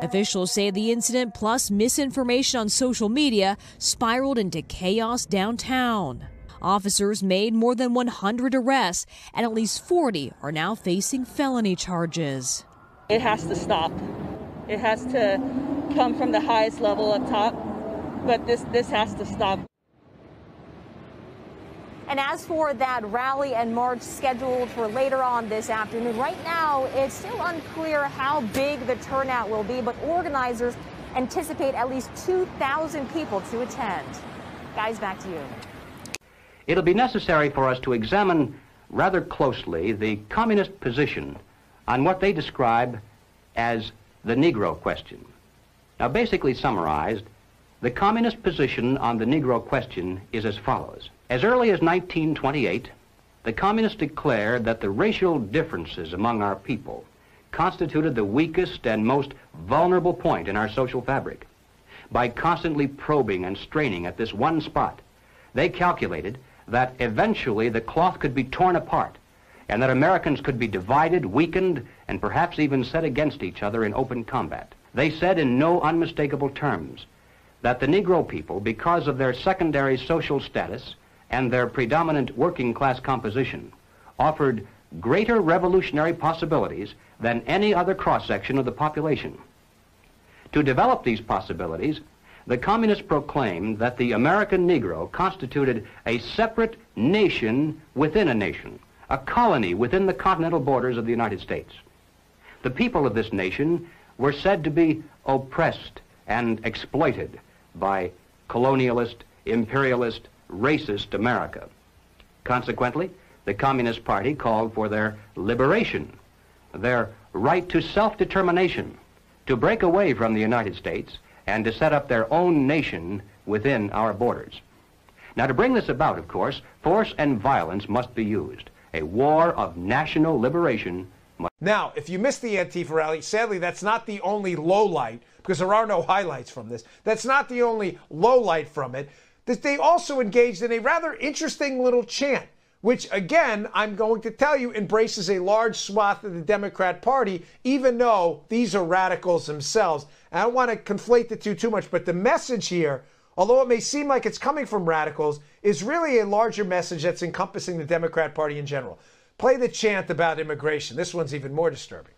Officials say the incident plus misinformation on social media spiraled into chaos downtown. Officers made more than 100 arrests, and at least 40 are now facing felony charges. It has to stop. It has to come from the highest level up top, but this has to stop. And as for that rally and march scheduled for later on this afternoon, right now it's still unclear how big the turnout will be, but organizers anticipate at least 2,000 people to attend. Guys, back to you. It'll be necessary for us to examine rather closely the communist position on what they describe as the Negro question. Now, basically summarized, the communist position on the Negro question is as follows. As early as 1928, the communists declared that the racial differences among our people constituted the weakest and most vulnerable point in our social fabric. By constantly probing and straining at this one spot, They calculated that eventually the cloth could be torn apart and that Americans could be divided, weakened, and perhaps even set against each other in open combat. They said in no unmistakable terms that the Negro people, because of their secondary social status and their predominant working class composition, offered greater revolutionary possibilities than any other cross-section of the population. To develop these possibilities, the communists proclaimed that the American Negro constituted a separate nation within a nation, a colony within the continental borders of the United States. The people of this nation were said to be oppressed and exploited by colonialist, imperialist, racist America. Consequently, the Communist Party called for their liberation, their right to self-determination, to break away from the United States and to set up their own nation within our borders. Now, to bring this about, of course, force and violence must be used. A war of national liberation must... Now, if you missed the Antifa rally, sadly, that's not the only low light, because there are no highlights from this. That's not the only low light from it. That they also engaged in a rather interesting little chant, which, again, I'm going to tell you, embraces a large swath of the Democrat Party, even though these are radicals themselves. And I don't want to conflate the two too much, but the message here, although it may seem like it's coming from radicals, is really a larger message that's encompassing the Democrat Party in general. Play the chant about immigration. This one's even more disturbing.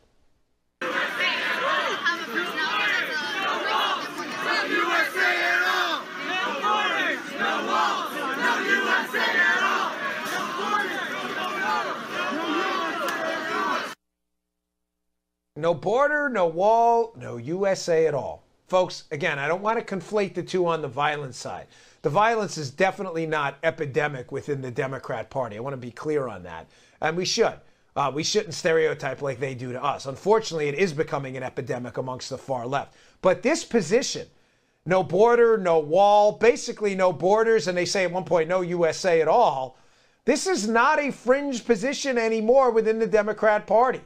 No border, no wall, no USA at all. Folks, again, I don't want to conflate the two on the violence side. The violence is definitely not epidemic within the Democrat Party. I want to be clear on that. And we should. We shouldn't stereotype like they do to us. Unfortunately, it is becoming an epidemic amongst the far left. But this position, no border, no wall, basically no borders, and they say at one point no USA at all, this is not a fringe position anymore within the Democrat Party.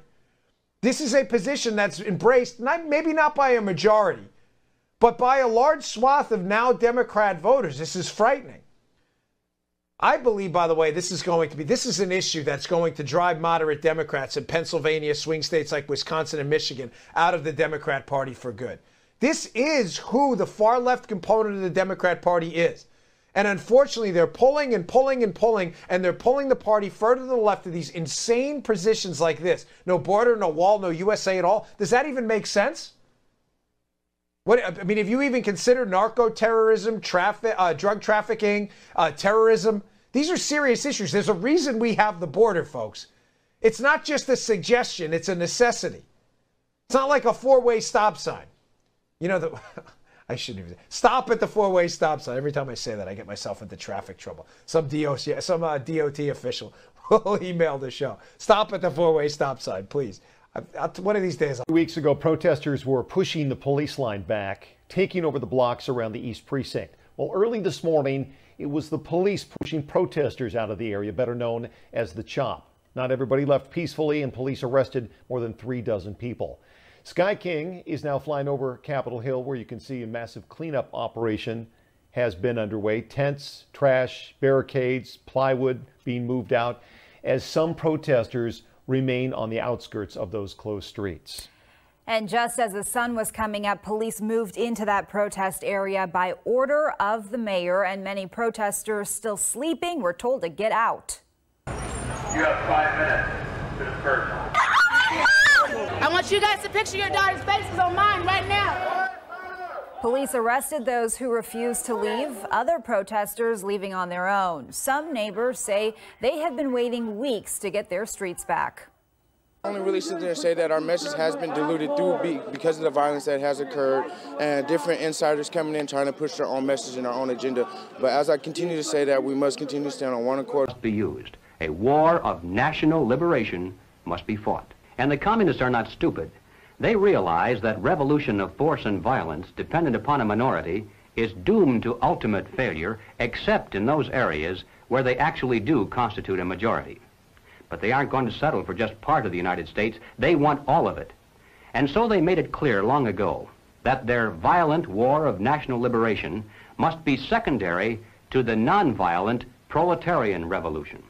This is a position that's embraced, maybe not by a majority, but by a large swath of now Democrat voters. This is frightening. I believe, by the way, this is an issue that's going to drive moderate Democrats in Pennsylvania, swing states like Wisconsin and Michigan out of the Democrat Party for good. This is who the far left component of the Democrat Party is. And unfortunately, they're pulling and pulling and pulling, and they're pulling the party further to the left of these insane positions like this. No border, no wall, no USA at all. Does that even make sense? I mean, if you even consider narco-terrorism, drug trafficking, terrorism, these are serious issues. There's a reason we have the border, folks. It's not just a suggestion. It's a necessity. It's not like a four-way stop sign. You know, I shouldn't even stop at the four-way stop sign. Every time I say that, I get myself into traffic trouble. Some DOT official will email the show. Stop at the four-way stop sign, please. One of these days. 2 weeks ago, protesters were pushing the police line back, taking over the blocks around the East Precinct. Well, early this morning, it was the police pushing protesters out of the area, better known as the CHOP. Not everybody left peacefully, and police arrested more than 36 people. Sky King is now flying over Capitol Hill, where you can see a massive cleanup operation has been underway. Tents, trash, barricades, plywood being moved out as some protesters remain on the outskirts of those closed streets. And just as the sun was coming up, police moved into that protest area by order of the mayor, and many protesters still sleeping were told to get out. You have 5 minutes to disperse. I want you guys to picture your daughter's faces on mine right now. Police arrested those who refused to leave, other protesters leaving on their own. Some neighbors say they have been waiting weeks to get their streets back. I only really sit there and say that our message has been diluted because of the violence that has occurred and different insiders coming in trying to push their own message and our own agenda. But as I continue to say that, we must continue to stand on one accord. Must be used. A war of national liberation must be fought. And the communists are not stupid. They realize that revolution of force and violence dependent upon a minority is doomed to ultimate failure, except in those areas where they actually do constitute a majority. But they aren't going to settle for just part of the United States. They want all of it. And so they made it clear long ago that their violent war of national liberation must be secondary to the nonviolent proletarian revolution.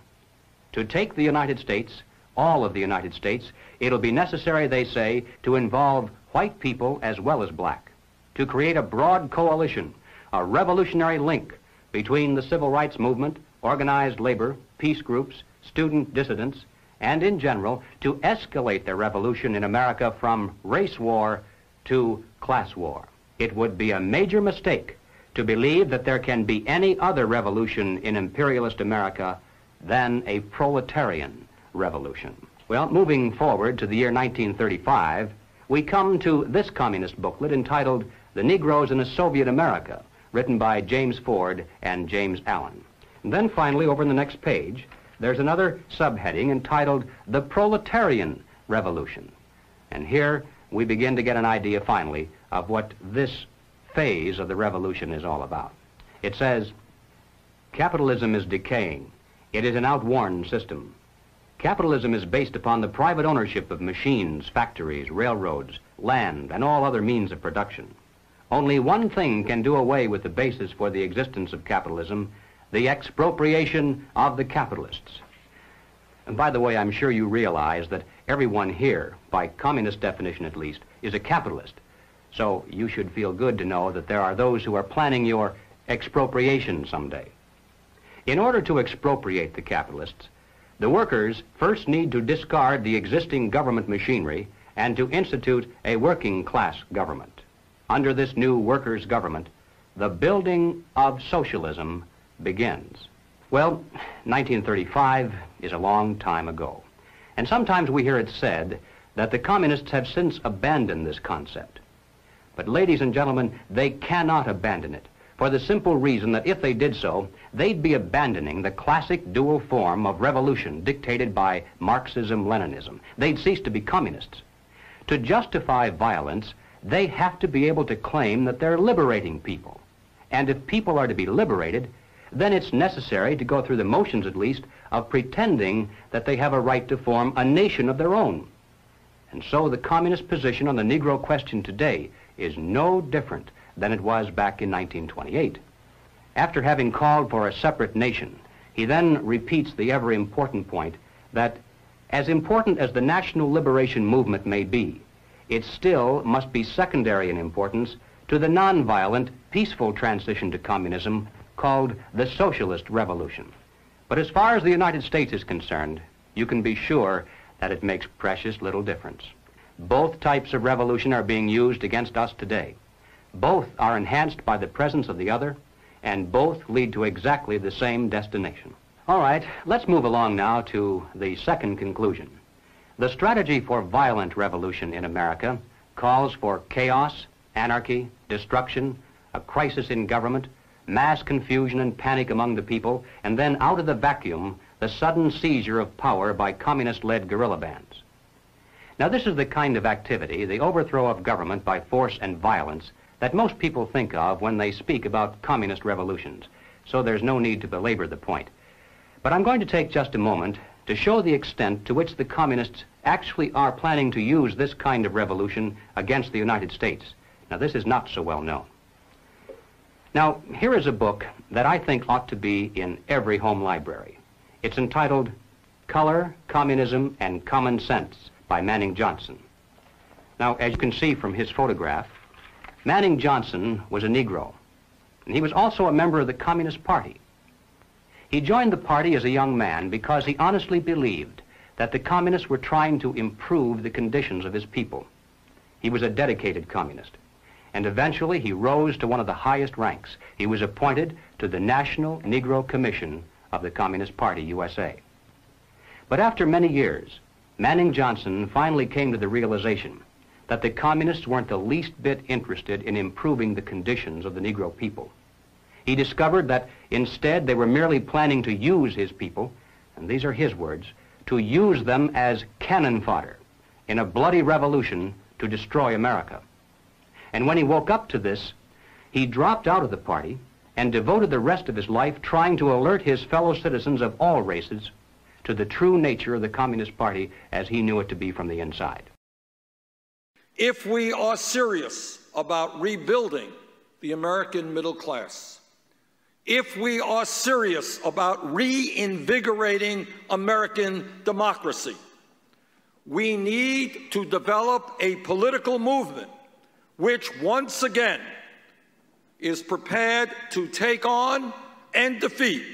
To take the United States, all of the United States, it'll be necessary, they say, to involve white people as well as black, to create a broad coalition, a revolutionary link between the civil rights movement, organized labor, peace groups, student dissidents, and in general, to escalate the revolution in America from race war to class war. It would be a major mistake to believe that there can be any other revolution in imperialist America than a proletarian revolution. Well, moving forward to the year 1935, we come to this communist booklet entitled The Negroes in a Soviet America, written by James Ford and James Allen. And then finally, over in the next page, there's another subheading entitled The Proletarian Revolution. And here we begin to get an idea finally of what this phase of the revolution is all about. It says, capitalism is decaying. It is an outworn system. Capitalism is based upon the private ownership of machines, factories, railroads, land, and all other means of production. Only one thing can do away with the basis for the existence of capitalism, the expropriation of the capitalists. And by the way, I'm sure you realize that everyone here, by communist definition at least, is a capitalist. So you should feel good to know that there are those who are planning your expropriation someday. In order to expropriate the capitalists, the workers first need to discard the existing government machinery and to institute a working class government. Under this new workers' government, the building of socialism begins. Well, 1935 is a long time ago, and sometimes we hear it said that the communists have since abandoned this concept. But ladies and gentlemen, they cannot abandon it, for the simple reason that if they did so, they'd be abandoning the classic dual form of revolution dictated by Marxism-Leninism. They'd cease to be communists. To justify violence, they have to be able to claim that they're liberating people. And if people are to be liberated, then it's necessary to go through the motions, at least, of pretending that they have a right to form a nation of their own. And so the communist position on the Negro question today is no different than it was back in 1928. After having called for a separate nation, he then repeats the ever-important point that as important as the national liberation movement may be, it still must be secondary in importance to the nonviolent, peaceful transition to communism called the socialist revolution. But as far as the United States is concerned, you can be sure that it makes precious little difference. Both types of revolution are being used against us today. Both are enhanced by the presence of the other, and both lead to exactly the same destination. All right, let's move along now to the second conclusion. The strategy for violent revolution in America calls for chaos, anarchy, destruction, a crisis in government, mass confusion and panic among the people, and then out of the vacuum, the sudden seizure of power by communist-led guerrilla bands. Now, this is the kind of activity, the overthrow of government by force and violence, that most people think of when they speak about communist revolutions, so there's no need to belabor the point. But I'm going to take just a moment to show the extent to which the communists actually are planning to use this kind of revolution against the United States. Now, this is not so well known. Now, here is a book that I think ought to be in every home library. It's entitled Color, Communism, and Common Sense by Manning Johnson. Now, as you can see from his photograph, Manning Johnson was a Negro, and he was also a member of the Communist Party. He joined the party as a young man because he honestly believed that the communists were trying to improve the conditions of his people. He was a dedicated communist, and eventually he rose to one of the highest ranks. He was appointed to the National Negro Commission of the Communist Party, USA. But after many years, Manning Johnson finally came to the realization that the communists weren't the least bit interested in improving the conditions of the Negro people. He discovered that instead they were merely planning to use his people, and these are his words, to use them as cannon fodder in a bloody revolution to destroy America. And when he woke up to this, he dropped out of the party and devoted the rest of his life trying to alert his fellow citizens of all races to the true nature of the Communist Party as he knew it to be from the inside. If we are serious about rebuilding the American middle class, if we are serious about reinvigorating American democracy, we need to develop a political movement which, once again, is prepared to take on and defeat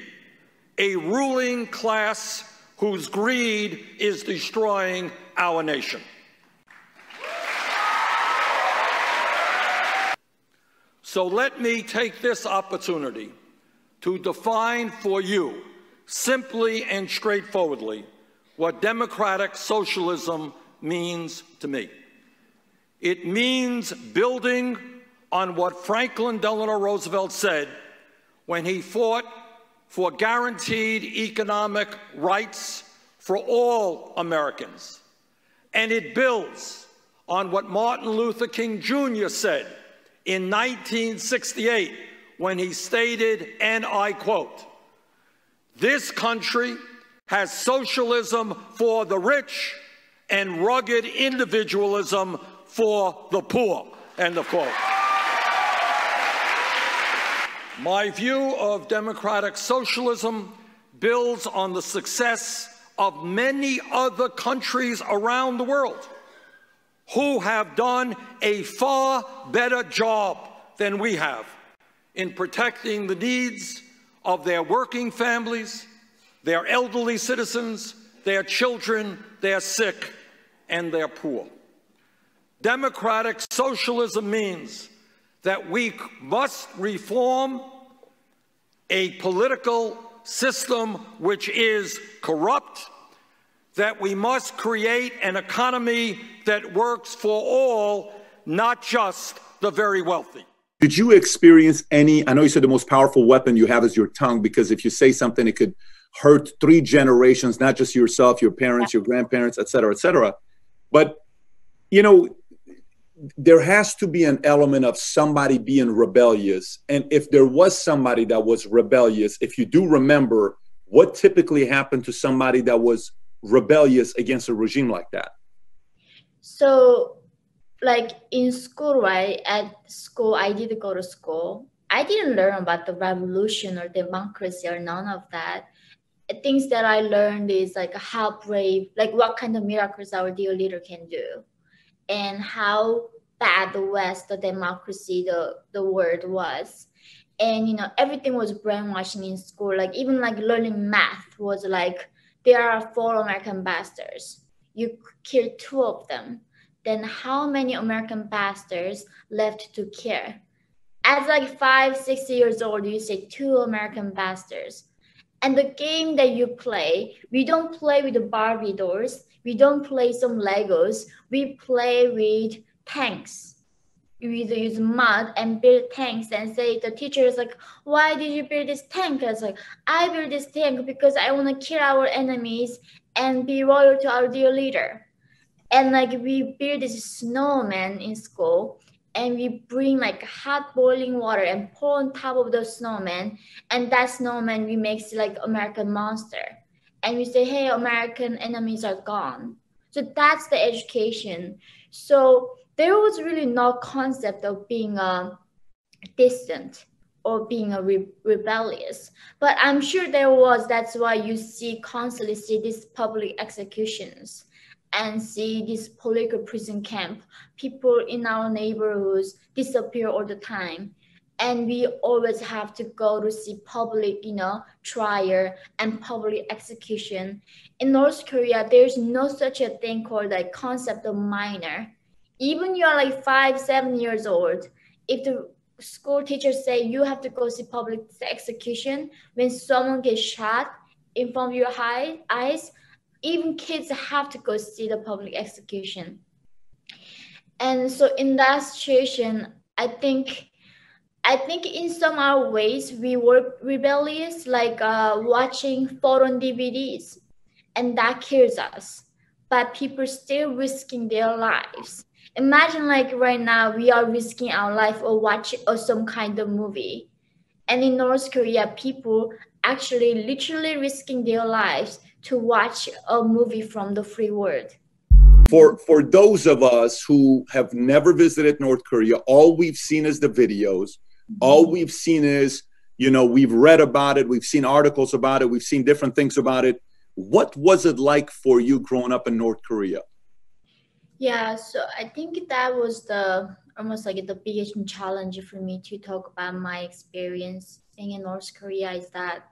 a ruling class whose greed is destroying our nation. So let me take this opportunity to define for you, simply and straightforwardly, what democratic socialism means to me. It means building on what Franklin Delano Roosevelt said when he fought for guaranteed economic rights for all Americans. And it builds on what Martin Luther King Jr. said in 1968 when he stated, and I quote, "This country has socialism for the rich and rugged individualism for the poor," end of quote. My view of democratic socialism builds on the success of many other countries around the world who have done a far better job than we have in protecting the needs of their working families, their elderly citizens, their children, their sick, and their poor. Democratic socialism means that we must reform a political system which is corrupt, that we must create an economy that works for all, not just the very wealthy. Did you experience any, I know you said the most powerful weapon you have is your tongue, because if you say something, it could hurt 3 generations, not just yourself, your parents, your grandparents, et cetera, et cetera. But, you know, there has to be an element of somebody being rebellious. And if there was somebody that was rebellious, if you do remember, what typically happened to somebody that was rebellious against a regime like that? So, like in school, right? At school, I did go to school. I didn't learn about the revolution or democracy or none of that. Things that I learned is like how brave, like what kind of miracles our dear leader can do, and how bad the West, the democracy, the world was. And, you know, everything was brainwashing in school. Like even like learning math was like, there are 4 American bastards. You killed 2 of them. Then how many American bastards left to kill? As like 5, 6 years old, you say 2 American bastards. And the game that you play, we don't play with the Barbie dolls. We don't play some Legos. We play with tanks. We use mud and build tanks and say, the teacher is like, why did you build this tank? I was like, I built this tank because I want to kill our enemies and be loyal to our dear leader. And like we build this snowman in school, and we bring like hot boiling water and pour on top of the snowman, and that snowman we make like American monster, and we say, hey, American enemies are gone. So that's the education. So there was really no concept of being distant or being a rebellious, but I'm sure there was. That's why you constantly see these public executions and see this political prison camp. People in our neighborhoods disappear all the time. And we always have to go to see public, you know, trial and public execution. In North Korea, there's no such a thing called like concept of minor. Even you're like 5, 7 years old, if the school teachers say you have to go see public execution, when someone gets shot in front of your eyes, even kids have to go see the public execution. And so in that situation, I think in some other ways we were rebellious, like watching foreign DVDs, and that kills us. But people still risking their lives. Imagine like right now we are risking our life or watching some kind of movie. And in North Korea, people actually literally risking their lives to watch a movie from the free world. For those of us who have never visited North Korea, all we've seen is the videos. All we've seen is, We've read about it. We've seen articles about it. We've seen different things about it. What was it like for you growing up in North Korea? Yeah, so I think that was almost like the biggest challenge for me to talk about my experience being in North Korea is that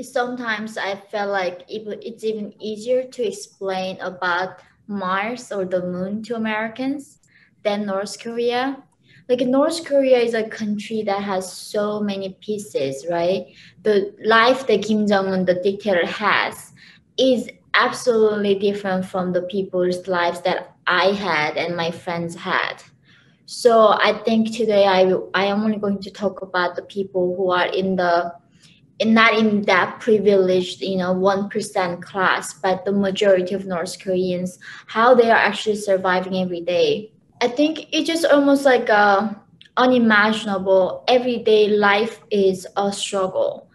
sometimes I felt like it's even easier to explain about Mars or the moon to Americans than North Korea. Like North Korea is a country that has so many pieces, right? The life that Kim Jong-un, the dictator, has is absolutely different from the people's lives that I had and my friends had. So I think today I am only going to talk about the people who are not in that privileged, 1% class, but the majority of North Koreans, how they are actually surviving every day. I think it's just almost like unimaginable. Everyday life is a struggle.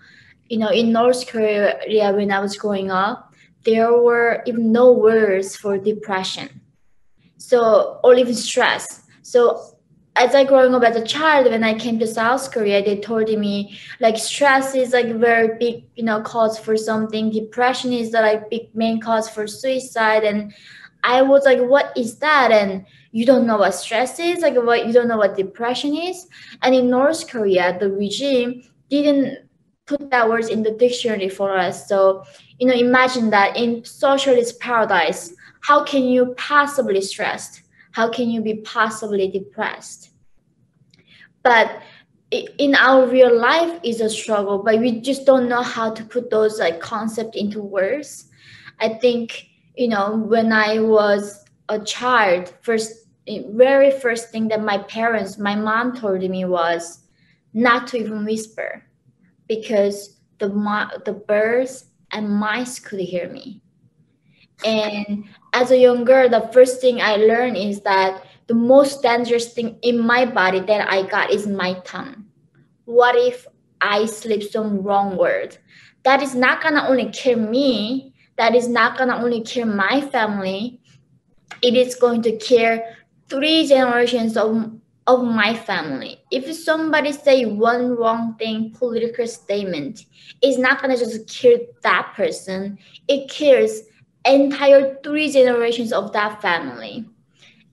In North Korea, when I was growing up, there were even no words for depression. Or even stress. So as I growing up as a child, when I came to South Korea, they told me like stress is like very big, cause for something. Depression is the like big main cause for suicide. And I was like, what is that? And you don't know what stress is? Like you don't know what depression is? And in North Korea, the regime didn't put that words in the dictionary for us. So, imagine that in socialist paradise, how can you possibly stressed? How can you be possibly depressed? But in our real life is a struggle, but we just don't know how to put those like concepts into words. I think, when I was a child, very first thing that my mom told me was not to even whisper, because the birds and mice could hear me. And as a young girl, the first thing I learned is that the most dangerous thing in my body that I got is my tongue. What if I slip some wrong word? That is not gonna only kill me, that is not gonna only kill my family, it is going to kill 3 generations of my family. If somebody say one wrong thing, political statement, it's not gonna just kill that person, it kills entire 3 generations of that family.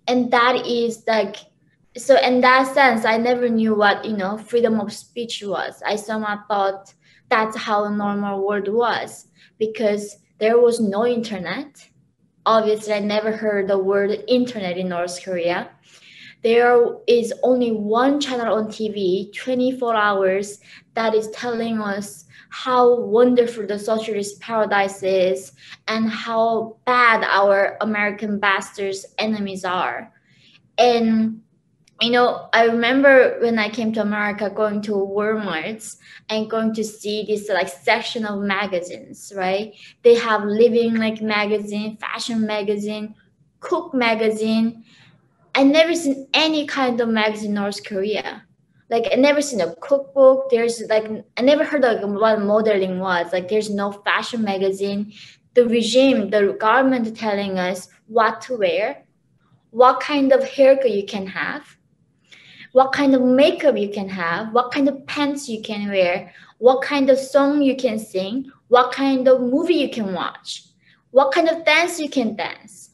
And that is like, so in that sense, I never knew what, freedom of speech was. I somehow thought that's how a normal world was, because there was no internet. Obviously, I never heard the word internet in North Korea. There is only one channel on TV, 24 hours, that is telling us how wonderful the socialist paradise is and how bad our American bastards enemies are. And, I remember when I came to America, going to Walmarts and going to see this like section of magazines, right? They have living like magazine, fashion magazine, cook magazine. I never seen any kind of magazine in North Korea. Like I never seen a cookbook. I never heard of what modeling was. Like there's no fashion magazine. The regime, the government telling us what to wear, what kind of haircut you can have, what kind of makeup you can have, what kind of pants you can wear, what kind of song you can sing, what kind of movie you can watch, what kind of dance you can dance.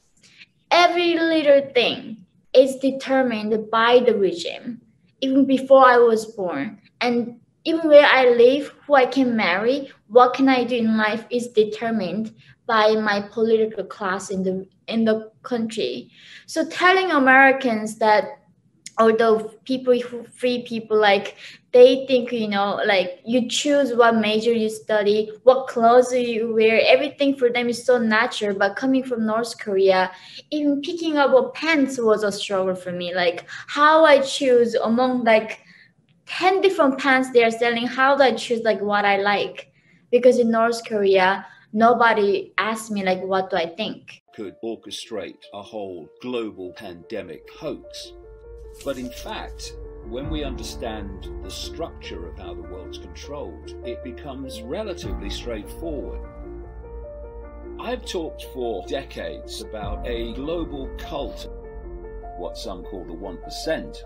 Every little thing is determined by the regime, even before I was born. And even where I live, who I can marry, what can I do in life is determined by my political class in the country. So telling Americans that, or the people who free people, like they think, like you choose what major you study, what clothes you wear, everything for them is so natural. But coming from North Korea, even picking up a pants was a struggle for me. Like how I choose among like 10 different pants they are selling, how do I choose like what I like? Because in North Korea, nobody asked me like, what do I think? Could orchestrate a whole global pandemic hoax. But in fact, when we understand the structure of how the world's controlled, it becomes relatively straightforward. I've talked for decades about a global cult, what some call the 1%,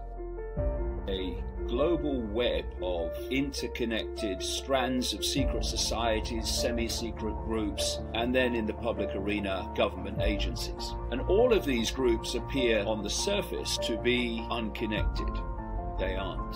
a global web of interconnected strands of secret societies, semi-secret groups, and then in the public arena, government agencies. And all of these groups appear on the surface to be unconnected. They aren't.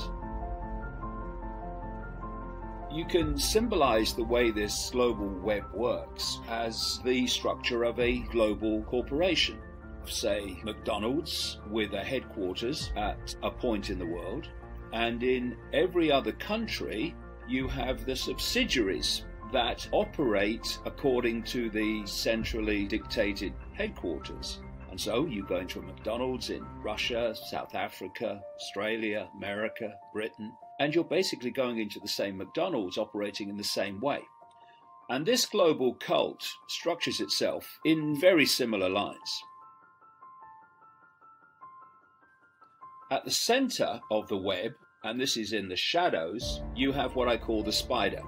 You can symbolize the way this global web works as the structure of a global corporation. Say McDonald's with a headquarters at a point in the world, and in every other country you have the subsidiaries that operate according to the centrally dictated headquarters. And so you go into a McDonald's in Russia, South Africa, Australia, America, Britain, and you're basically going into the same McDonald's operating in the same way. And this global cult structures itself in very similar lines. At the center of the web, and this is in the shadows, you have what I call the spider.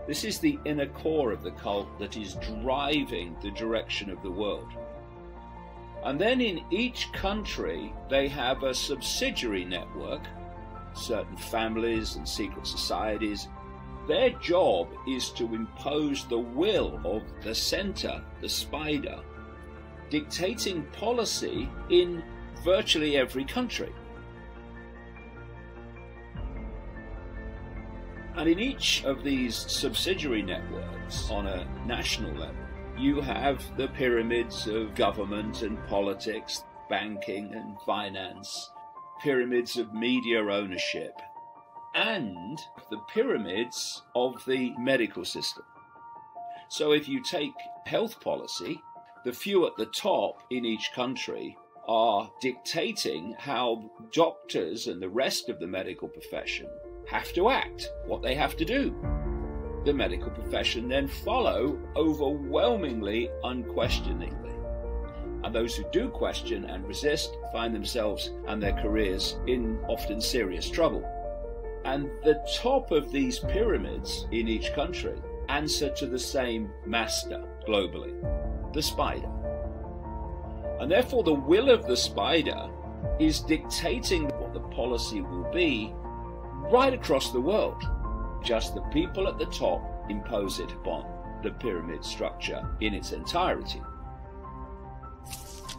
This is the inner core of the cult that is driving the direction of the world. And then in each country, they have a subsidiary network, certain families and secret societies. Their job is to impose the will of the center, the spider, dictating policy in virtually every country. And in each of these subsidiary networks on a national level, you have the pyramids of government and politics, banking and finance, pyramids of media ownership, and the pyramids of the medical system. So if you take health policy, the few at the top in each country are dictating how doctors and the rest of the medical profession have to act, what they have to do. The medical profession then follow overwhelmingly unquestioningly. And those who do question and resist find themselves and their careers in often serious trouble. And the top of these pyramids in each country answer to the same master globally, the spider. And therefore the will of the spider is dictating what the policy will be right across the world. Just the people at the top impose it upon the pyramid structure in its entirety.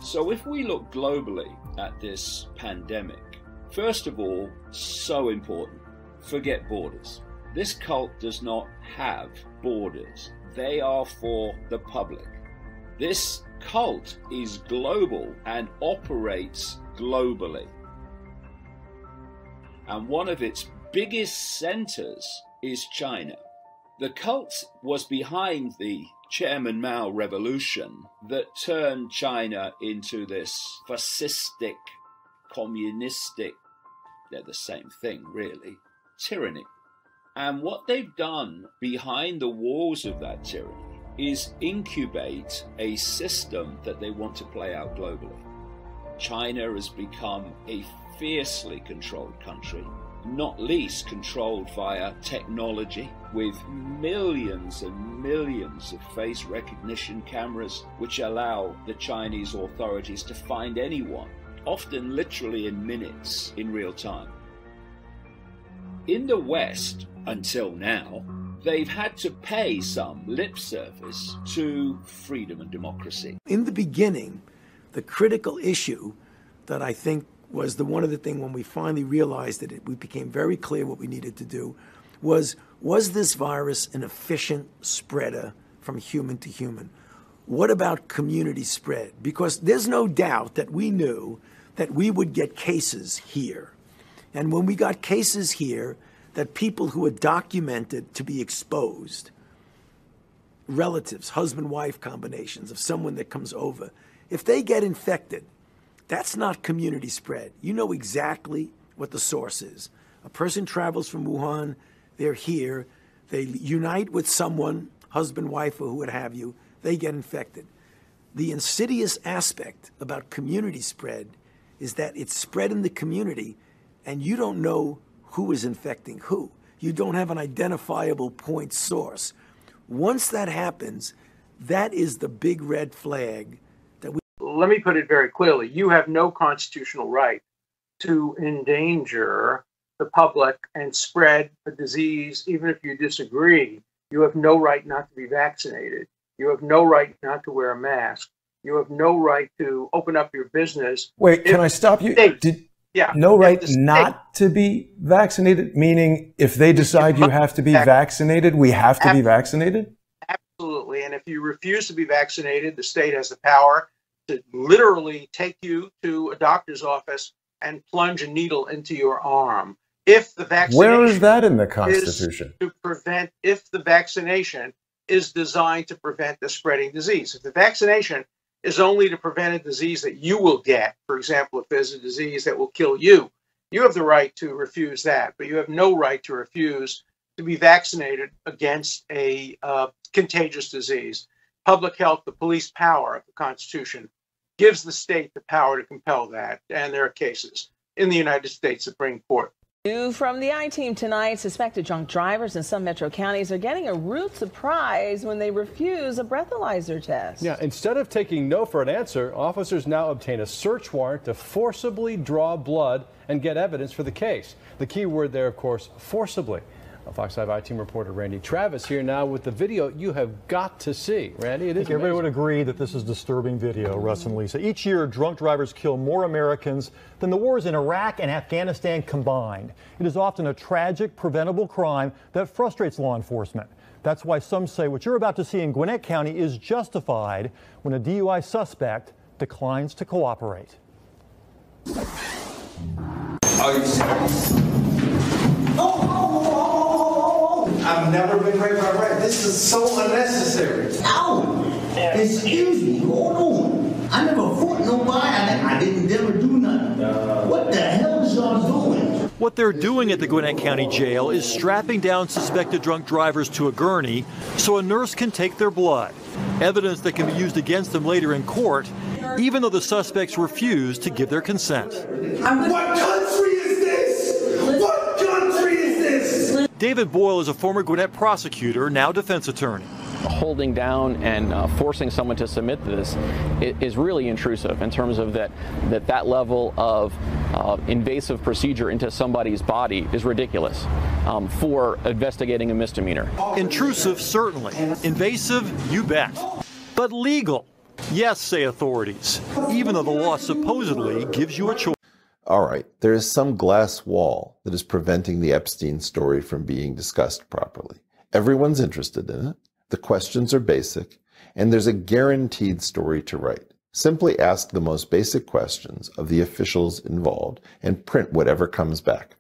So if we look globally at this pandemic, first of all, so important, forget borders. This cult does not have borders. They are for the public. This cult is global and operates globally. And one of its biggest centers is China. The cult was behind the Chairman Mao revolution that turned China into this fascistic, communistic, they're the same thing really, tyranny. And what they've done behind the walls of that tyranny is incubate a system that they want to play out globally. China has become a fiercely controlled country, not least controlled via technology, with millions and millions of face recognition cameras which allow the Chinese authorities to find anyone, often literally in minutes, in real time. In the West, until now, they've had to pay some lip service to freedom and democracy. In the beginning, the critical issue that I think was one of the things when we finally realized that it became very clear what we needed to do was this virus an efficient spreader from human to human? What about community spread? Because there's no doubt that we knew that we would get cases here. And when we got cases here, that people who are documented to be exposed, relatives, husband-wife combinations of someone that comes over, if they get infected, that's not community spread. You know exactly what the source is. A person travels from Wuhan, they're here, they unite with someone, husband, wife, or who would have you, they get infected. The insidious aspect about community spread is that it's spread in the community and you don't know who is infecting who. You don't have an identifiable point source. Once that happens, that is the big red flag. Let me put it very clearly. You have no constitutional right to endanger the public and spread a disease, even if you disagree, you have no right not to be vaccinated. You have no right not to wear a mask. You have no right to open up your business. Wait, can I stop you? No right not to be vaccinated? Meaning if they decide you have to be vaccinated, we have to be vaccinated? Absolutely. And if you refuse to be vaccinated, the state has the power to literally take you to a doctor's office and plunge a needle into your arm. If the vaccination Where is that in the Constitution? If the vaccination is designed to prevent the spreading disease. If the vaccination is only to prevent a disease that you will get, for example, if there's a disease that will kill you, you have the right to refuse that, but you have no right to refuse to be vaccinated against a contagious disease. Public health, the police power of the Constitution, gives the state the power to compel that, and there are cases in the United States Supreme Court. New from the I-Team tonight, suspected drunk drivers in some metro counties are getting a rude surprise when they refuse a breathalyzer test. Yeah, instead of taking no for an answer, officers now obtain a search warrant to forcibly draw blood and get evidence for the case. The key word there, of course, forcibly. Fox 5 I-Team reporter Randy Travis here now with the video you have got to see. Randy, it is amazing. Everybody would agree that this is disturbing video, Russ and Lisa. Each year, drunk drivers kill more Americans than the wars in Iraq and Afghanistan combined. It is often a tragic, preventable crime that frustrates law enforcement. That's why some say what you're about to see in Gwinnett County is justified when a DUI suspect declines to cooperate. Are you serious? I've never been raped by a rat. This is so unnecessary. No! Excuse me, hold on. I never fought nobody. I didn't ever do nothing. What the hell is y'all doing? What they're doing at the Gwinnett County Jail is strapping down suspected drunk drivers to a gurney so a nurse can take their blood. Evidence that can be used against them later in court, even though the suspects refuse to give their consent. What country is this? What country is this? David Boyle is a former Gwinnett prosecutor, now defense attorney. Holding down and forcing someone to submit to this is really intrusive in terms of that level of invasive procedure into somebody's body is ridiculous for investigating a misdemeanor. Intrusive, certainly. Invasive, you bet. But legal, yes, say authorities, even though the law supposedly gives you a choice. All right, there is some glass wall that is preventing the Epstein story from being discussed properly. Everyone's interested in it. The questions are basic, and there's a guaranteed story to write. Simply ask the most basic questions of the officials involved and print whatever comes back.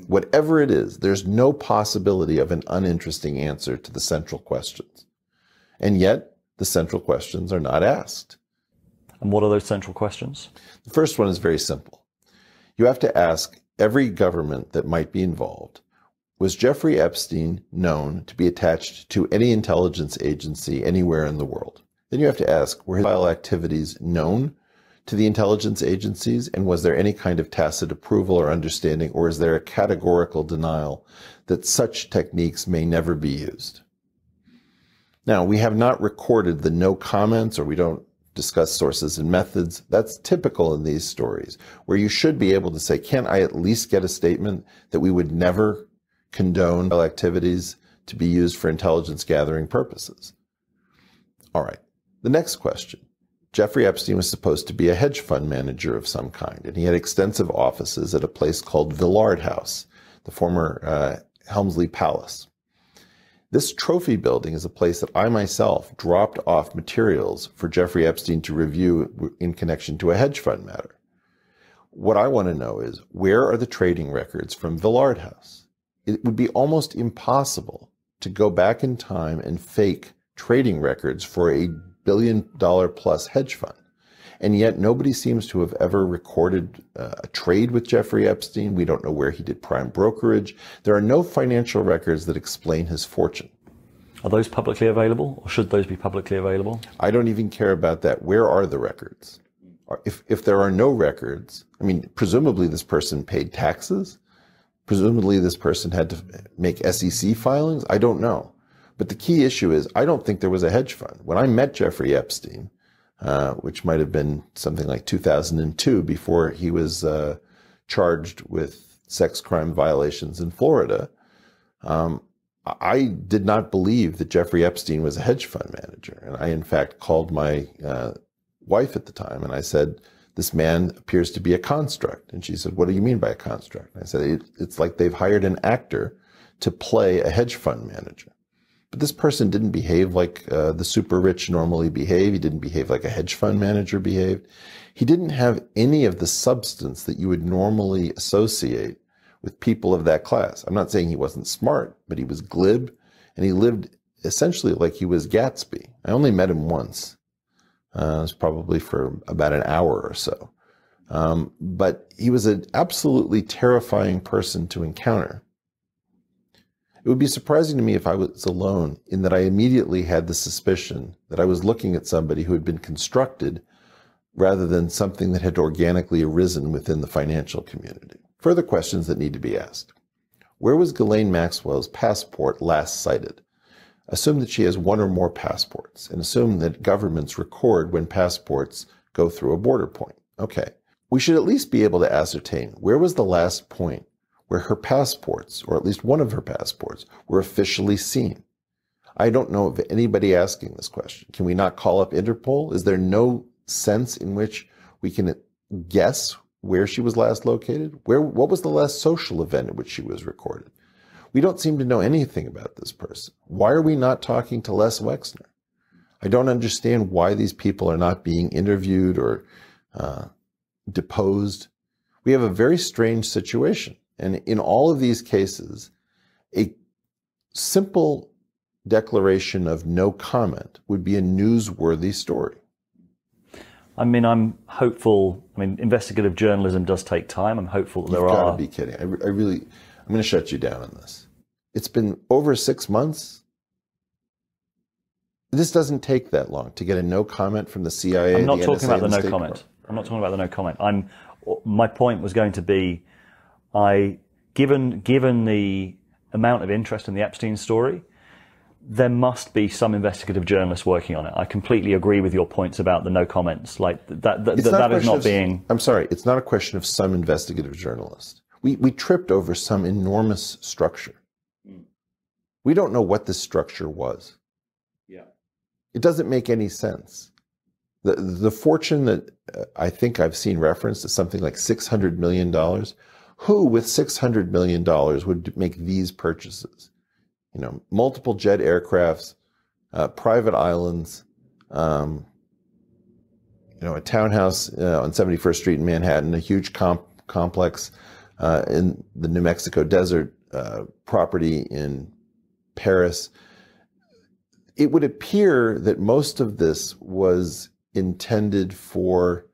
Whatever it is, there's no possibility of an uninteresting answer to the central questions. And yet, the central questions are not asked. And what are those central questions? The first one is very simple. You have to ask every government that might be involved, was Jeffrey Epstein known to be attached to any intelligence agency anywhere in the world? Then you have to ask, were his vile activities known to the intelligence agencies, and was there any kind of tacit approval or understanding, or is there a categorical denial that such techniques may never be used? Now, we have not recorded the no comments, or we don't discuss sources and methods. That's typical in these stories, where you should be able to say, can I at least get a statement that we would never condone activities to be used for intelligence gathering purposes? All right, the next question. Jeffrey Epstein was supposed to be a hedge fund manager of some kind, and he had extensive offices at a place called Villard House, the former Helmsley Palace. This trophy building is a place that I myself dropped off materials for Jeffrey Epstein to review in connection to a hedge fund matter. What I want to know is, where are the trading records from Villard House? It would be almost impossible to go back in time and fake trading records for a billion-dollar-plus hedge fund. And yet nobody seems to have ever recorded a trade with Jeffrey Epstein. We don't know where he did prime brokerage. There are no financial records that explain his fortune. Are those publicly available, or should those be publicly available? I don't even care about that. Where are the records? If there are no records, I mean, presumably this person paid taxes. Presumably this person had to make SEC filings. I don't know. But the key issue is, I don't think there was a hedge fund. When I met Jeffrey Epstein, which might have been something like 2002, before he was charged with sex crime violations in Florida, I did not believe that Jeffrey Epstein was a hedge fund manager. And I, in fact, called my wife at the time and I said, this man appears to be a construct. And she said, what do you mean by a construct? And I said, it's like they've hired an actor to play a hedge fund manager. But this person didn't behave like the super rich normally behave. He didn't behave like a hedge fund manager behaved. He didn't have any of the substance that you would normally associate with people of that class. I'm not saying he wasn't smart, but he was glib, and he lived essentially like he was Gatsby. I only met him once. It was probably for about an hour or so. But he was an absolutely terrifying person to encounter. It would be surprising to me if I was alone in that I immediately had the suspicion that I was looking at somebody who had been constructed rather than something that had organically arisen within the financial community. Further questions that need to be asked. Where was Ghislaine Maxwell's passport last cited? Assume that she has one or more passports, and assume that governments record when passports go through a border point. Okay. We should at least be able to ascertain where was the last point where her passports, or at least one of her passports, were officially seen. I don't know of anybody asking this question. Can we not call up Interpol? Is there no sense in which we can guess where she was last located? What was the last social event at which she was recorded? We don't seem to know anything about this person. Why are we not talking to Les Wexner? I don't understand why these people are not being interviewed or deposed. We have a very strange situation. And in all of these cases, a simple declaration of no comment would be a newsworthy story. I mean, I'm hopeful. I mean, investigative journalism does take time. I'm hopeful that there are. You've got to be kidding. I'm going to shut you down on this. It's been over 6 months. This doesn't take that long to get a no comment from the CIA. I'm not talking about the no comment. comment. I'm not talking about the no comment. My point was going to be, given the amount of interest in the Epstein story, there must be some investigative journalists working on it. I completely agree with your points about the no comments. Like that is not being. I'm sorry. It's not a question of some investigative journalist. We tripped over some enormous structure. We don't know what this structure was. Yeah. It doesn't make any sense. The fortune that I think I've seen referenced is something like $600 million. Who with $600 million would make these purchases? You know, multiple jet aircrafts, private islands, you know, a townhouse on 71st Street in Manhattan, a huge complex in the New Mexico desert, property in Paris. It would appear that most of this was intended for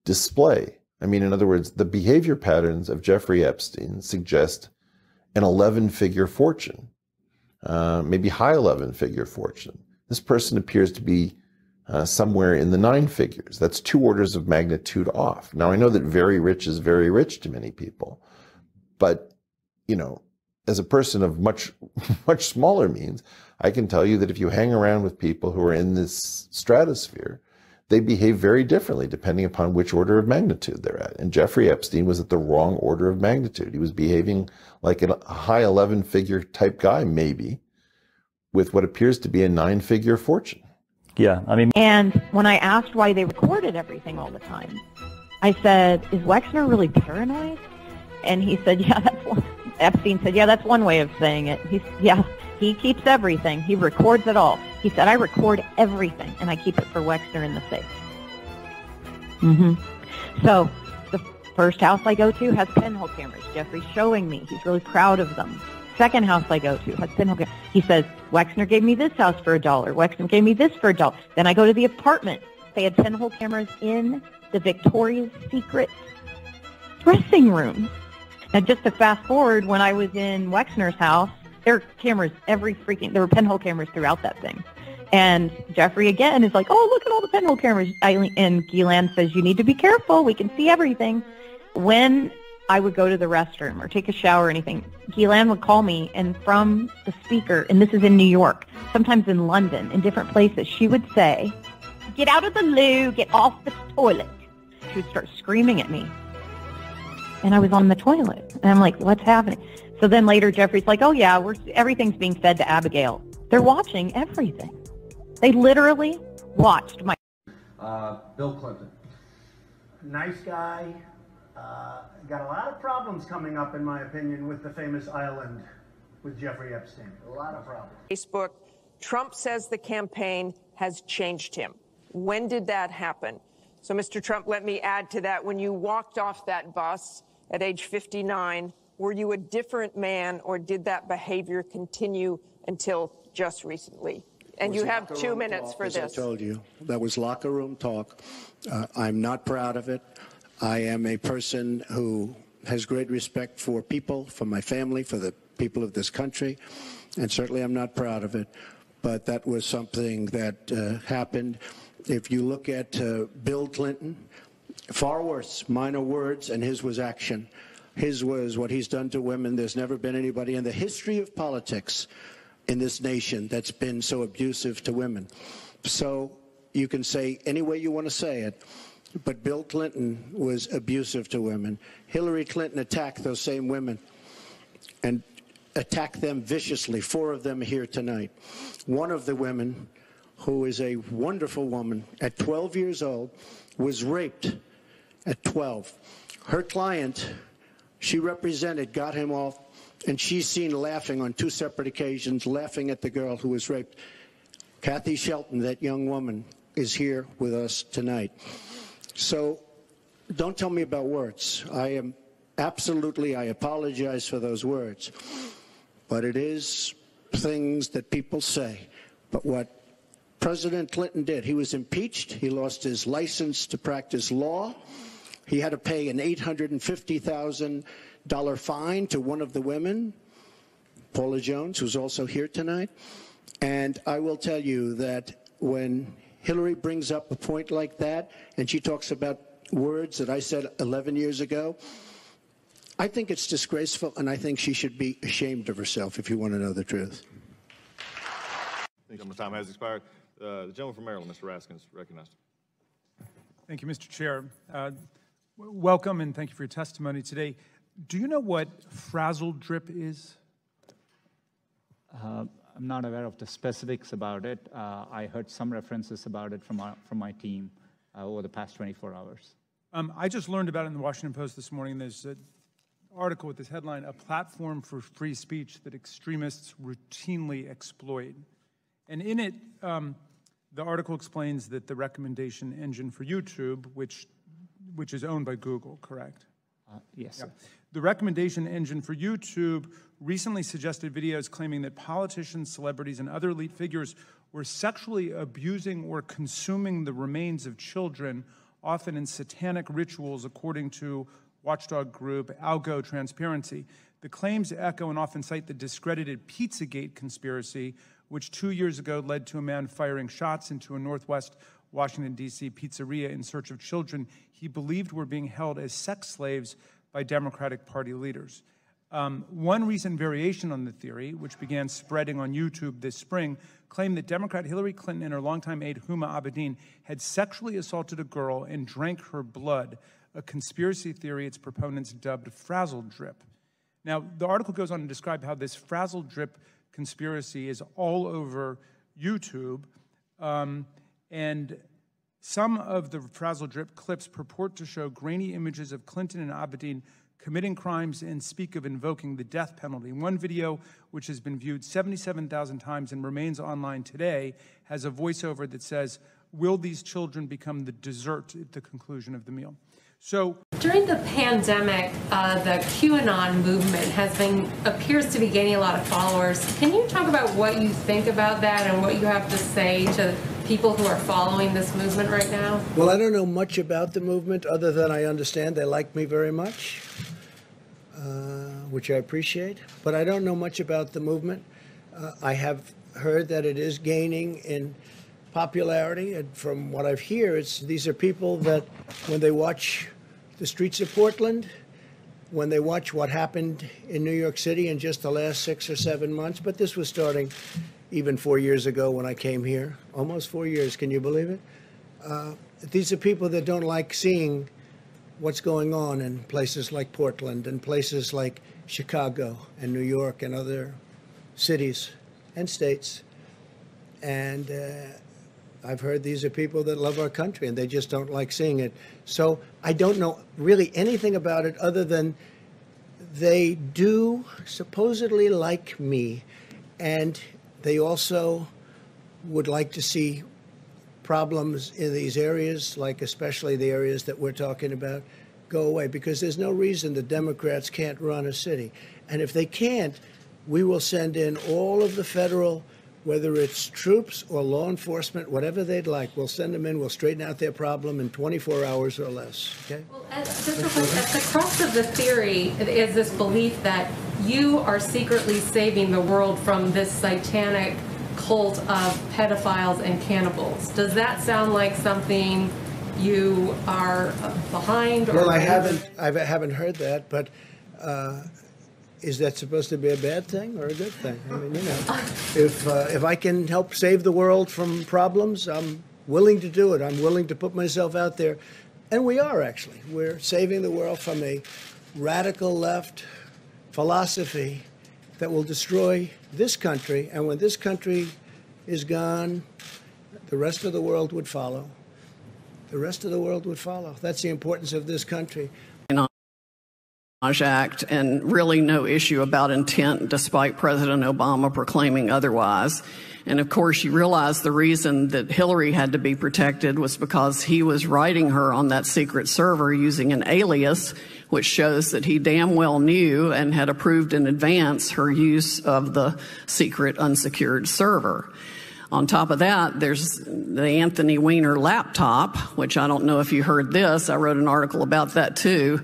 display. I mean, in other words, the behavior patterns of Jeffrey Epstein suggest an 11-figure fortune, maybe high 11-figure fortune. This person appears to be somewhere in the 9 figures. That's 2 orders of magnitude off. Now, I know that very rich is very rich to many people, but, you know, as a person of much smaller means, I can tell you that if you hang around with people who are in this stratosphere, they behave very differently depending upon which order of magnitude they're at. And Jeffrey Epstein was at the wrong order of magnitude. He was behaving like a high 11-figure type guy, maybe, with what appears to be a 9-figure fortune. Yeah, I mean. And when I asked why they recorded everything all the time, I said, is Wexner really paranoid? And he said, yeah, that's one. Epstein said, yeah, that's one way of saying it. He keeps everything. He records it all. He said, I record everything, and I keep it for Wexner in the safe. So the first house I go to has pinhole cameras. Jeffrey's showing me. He's really proud of them. Second house I go to has pinhole cameras. He says, Wexner gave me this house for $1. Wexner gave me this for $1. Then I go to the apartment. They had pinhole cameras in the Victoria's Secret dressing room. Now, just to fast forward, when I was in Wexner's house, there were cameras there were pinhole cameras throughout that thing. And Jeffrey, again, is like, oh, look at all the pinhole cameras. And Ghislaine says, you need to be careful. We can see everything. When I would go to the restroom or take a shower or anything, Ghislaine would call me, and from the speaker, and this is in New York, sometimes in London, in different places, she would say, get out of the loo, get off the toilet. She would start screaming at me. and I was on the toilet. And I'm like, what's happening? So then later Jeffrey's like, oh yeah, everything's being fed to Abigail. They're watching everything. They literally watched my... Bill Clinton. Nice guy. Got a lot of problems coming up, in my opinion, with the famous island with Jeffrey Epstein. A lot of problems. Facebook, Trump says the campaign has changed him. When did that happen? So, Mr. Trump, let me add to that. When you walked off that bus at age 59, were you a different man, or did that behavior continue until just recently? And you have 2 minutes for this. As I told you, that was locker room talk. I'm not proud of it. I am a person who has great respect for people, for my family, for the people of this country, and certainly I'm not proud of it. But that was something that happened. If you look at Bill Clinton, far worse, minor words, and his was action. His was what he's done to women. There's never been anybody in the history of politics in this nation that's been so abusive to women. So you can say any way you want to say it, but Bill Clinton was abusive to women. Hillary Clinton attacked those same women and attacked them viciously. 4 of them here tonight. One of the women, who is a wonderful woman, at 12 years old, was raped at 12. Her client, she represented, got him off, and she's seen laughing on 2 separate occasions, laughing at the girl who was raped. Kathy Shelton, that young woman, is here with us tonight. So don't tell me about words. I apologize for those words. But it is things that people say. But what President Clinton did, he was impeached. He lost his license to practice law. He had to pay an $850,000 fine to one of the women, Paula Jones, who's also here tonight. And I will tell you that when Hillary brings up a point like that, and she talks about words that I said 11 years ago, I think it's disgraceful, and I think she should be ashamed of herself, if you want to know the truth. I think my time has expired. The gentleman from Maryland, Mr. Raskin, is recognized. Thank you, Mr. Chair. Welcome, and thank you for your testimony today. Do you know what frazzle drip is? I'm not aware of the specifics about it. I heard some references about it from my team over the past 24 hours. I just learned about it in the Washington Post this morning. There's an article with this headline, "A Platform for Free Speech That Extremists Routinely Exploit." And in it, the article explains that the recommendation engine for YouTube, which is owned by Google, correct? Yes, yeah. sir. The recommendation engine for YouTube recently suggested videos claiming that politicians, celebrities, and other elite figures were sexually abusing or consuming the remains of children, often in satanic rituals, according to watchdog group Algo Transparency. The claims echo and often cite the discredited Pizzagate conspiracy, which 2 years ago led to a man firing shots into a Northwest Washington, D.C. pizzeria in search of children he believed were being held as sex slaves by Democratic Party leaders. One recent variation on the theory, which began spreading on YouTube this spring, claimed that Democrat Hillary Clinton and her longtime aide Huma Abedin had sexually assaulted a girl and drank her blood, a conspiracy theory its proponents dubbed frazzle drip. Now, the article goes on to describe how this frazzle drip conspiracy is all over YouTube, and some of the frazzle drip clips purport to show grainy images of Clinton and Abedin committing crimes and speak of invoking the death penalty. One video, which has been viewed 77,000 times and remains online today, has a voiceover that says, "Will these children become the dessert at the conclusion of the meal?" So during the pandemic, the QAnon movement appears to be gaining a lot of followers. Can you talk about what you think about that and what you have to say to people who are following this movement right now? Well, I don't know much about the movement other than I understand they like me very much, which I appreciate. But I don't know much about the movement. I have heard that it is gaining in popularity, and from what I've heard, these are people that when they watch the streets of Portland, when they watch what happened in New York City in just the last 6 or 7 months, but this was starting even 4 years ago when I came here, almost 4 years, can you believe it? These are people that don't like seeing what's going on in places like Portland and places like Chicago and New York and other cities and states. And I've heard these are people that love our country and they just don't like seeing it. So I don't know really anything about it other than they do supposedly like me, and they also would like to see problems in these areas, like especially the areas that we're talking about, go away, because there's no reason the Democrats can't run a city. And if they can't, we will send in all of the federal, whether it's troops or law enforcement, whatever they'd like. We'll send them in. We'll straighten out their problem in 24 hours or less. Okay? Well, at the crux of the theory is this belief that you are secretly saving the world from this satanic cult of pedophiles and cannibals. Does that sound like something you are behind? Or well, I haven't heard that, but is that supposed to be a bad thing or a good thing? I mean, you know, if I can help save the world from problems, I'm willing to do it. I'm willing to put myself out there, and we are actually. We're saving the world from a radical left philosophy that will destroy this country, and when this country is gone, the rest of the world would follow. The rest of the world would follow. That's the importance of this country. Act, and really no issue about intent, despite President Obama proclaiming otherwise. And of course, you realize the reason that Hillary had to be protected was because he was writing her on that secret server using an alias, which shows that he damn well knew and had approved in advance her use of the secret unsecured server. On top of that, there's the Anthony Weiner laptop, which I don't know if you heard this. I wrote an article about that too.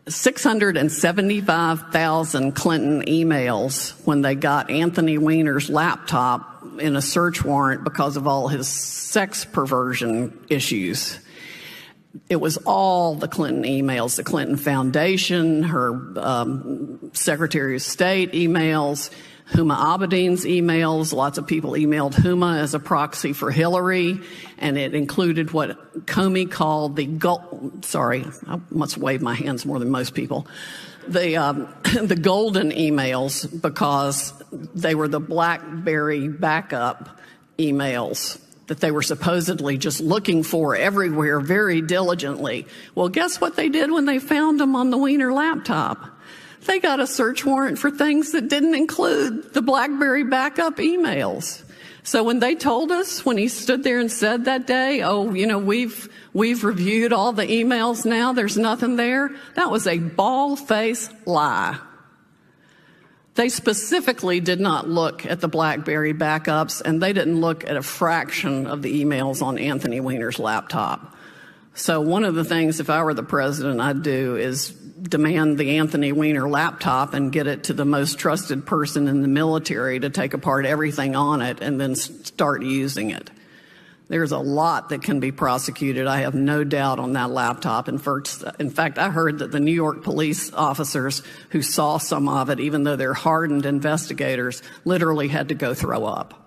675,000 Clinton emails when they got Anthony Weiner's laptop in a search warrant because of all his sex perversion issues. It was all the Clinton emails, the Clinton Foundation, her Secretary of State emails, Huma Abedin's emails. Lots of people emailed Huma as a proxy for Hillary, and it included what Comey called the sorry, I must wave my hands more than most people. The golden emails, because they were the BlackBerry backup emails that they were supposedly just looking for everywhere very diligently. Well, guess what they did when they found them on the Weiner laptop? They got a search warrant for things that didn't include the BlackBerry backup emails. So when they told us, when he stood there and said that day, oh, you know, we've reviewed all the emails now, there's nothing there, that was a bald-faced lie. They specifically did not look at the BlackBerry backups, and they didn't look at a fraction of the emails on Anthony Weiner's laptop. So one of the things, if I were the president, I'd do is demand the Anthony Weiner laptop and get it to the most trusted person in the military to take apart everything on it and then start using it. There's a lot that can be prosecuted, I have no doubt, on that laptop. In fact, I heard that the New York police officers who saw some of it, even though they're hardened investigators, literally had to go throw up.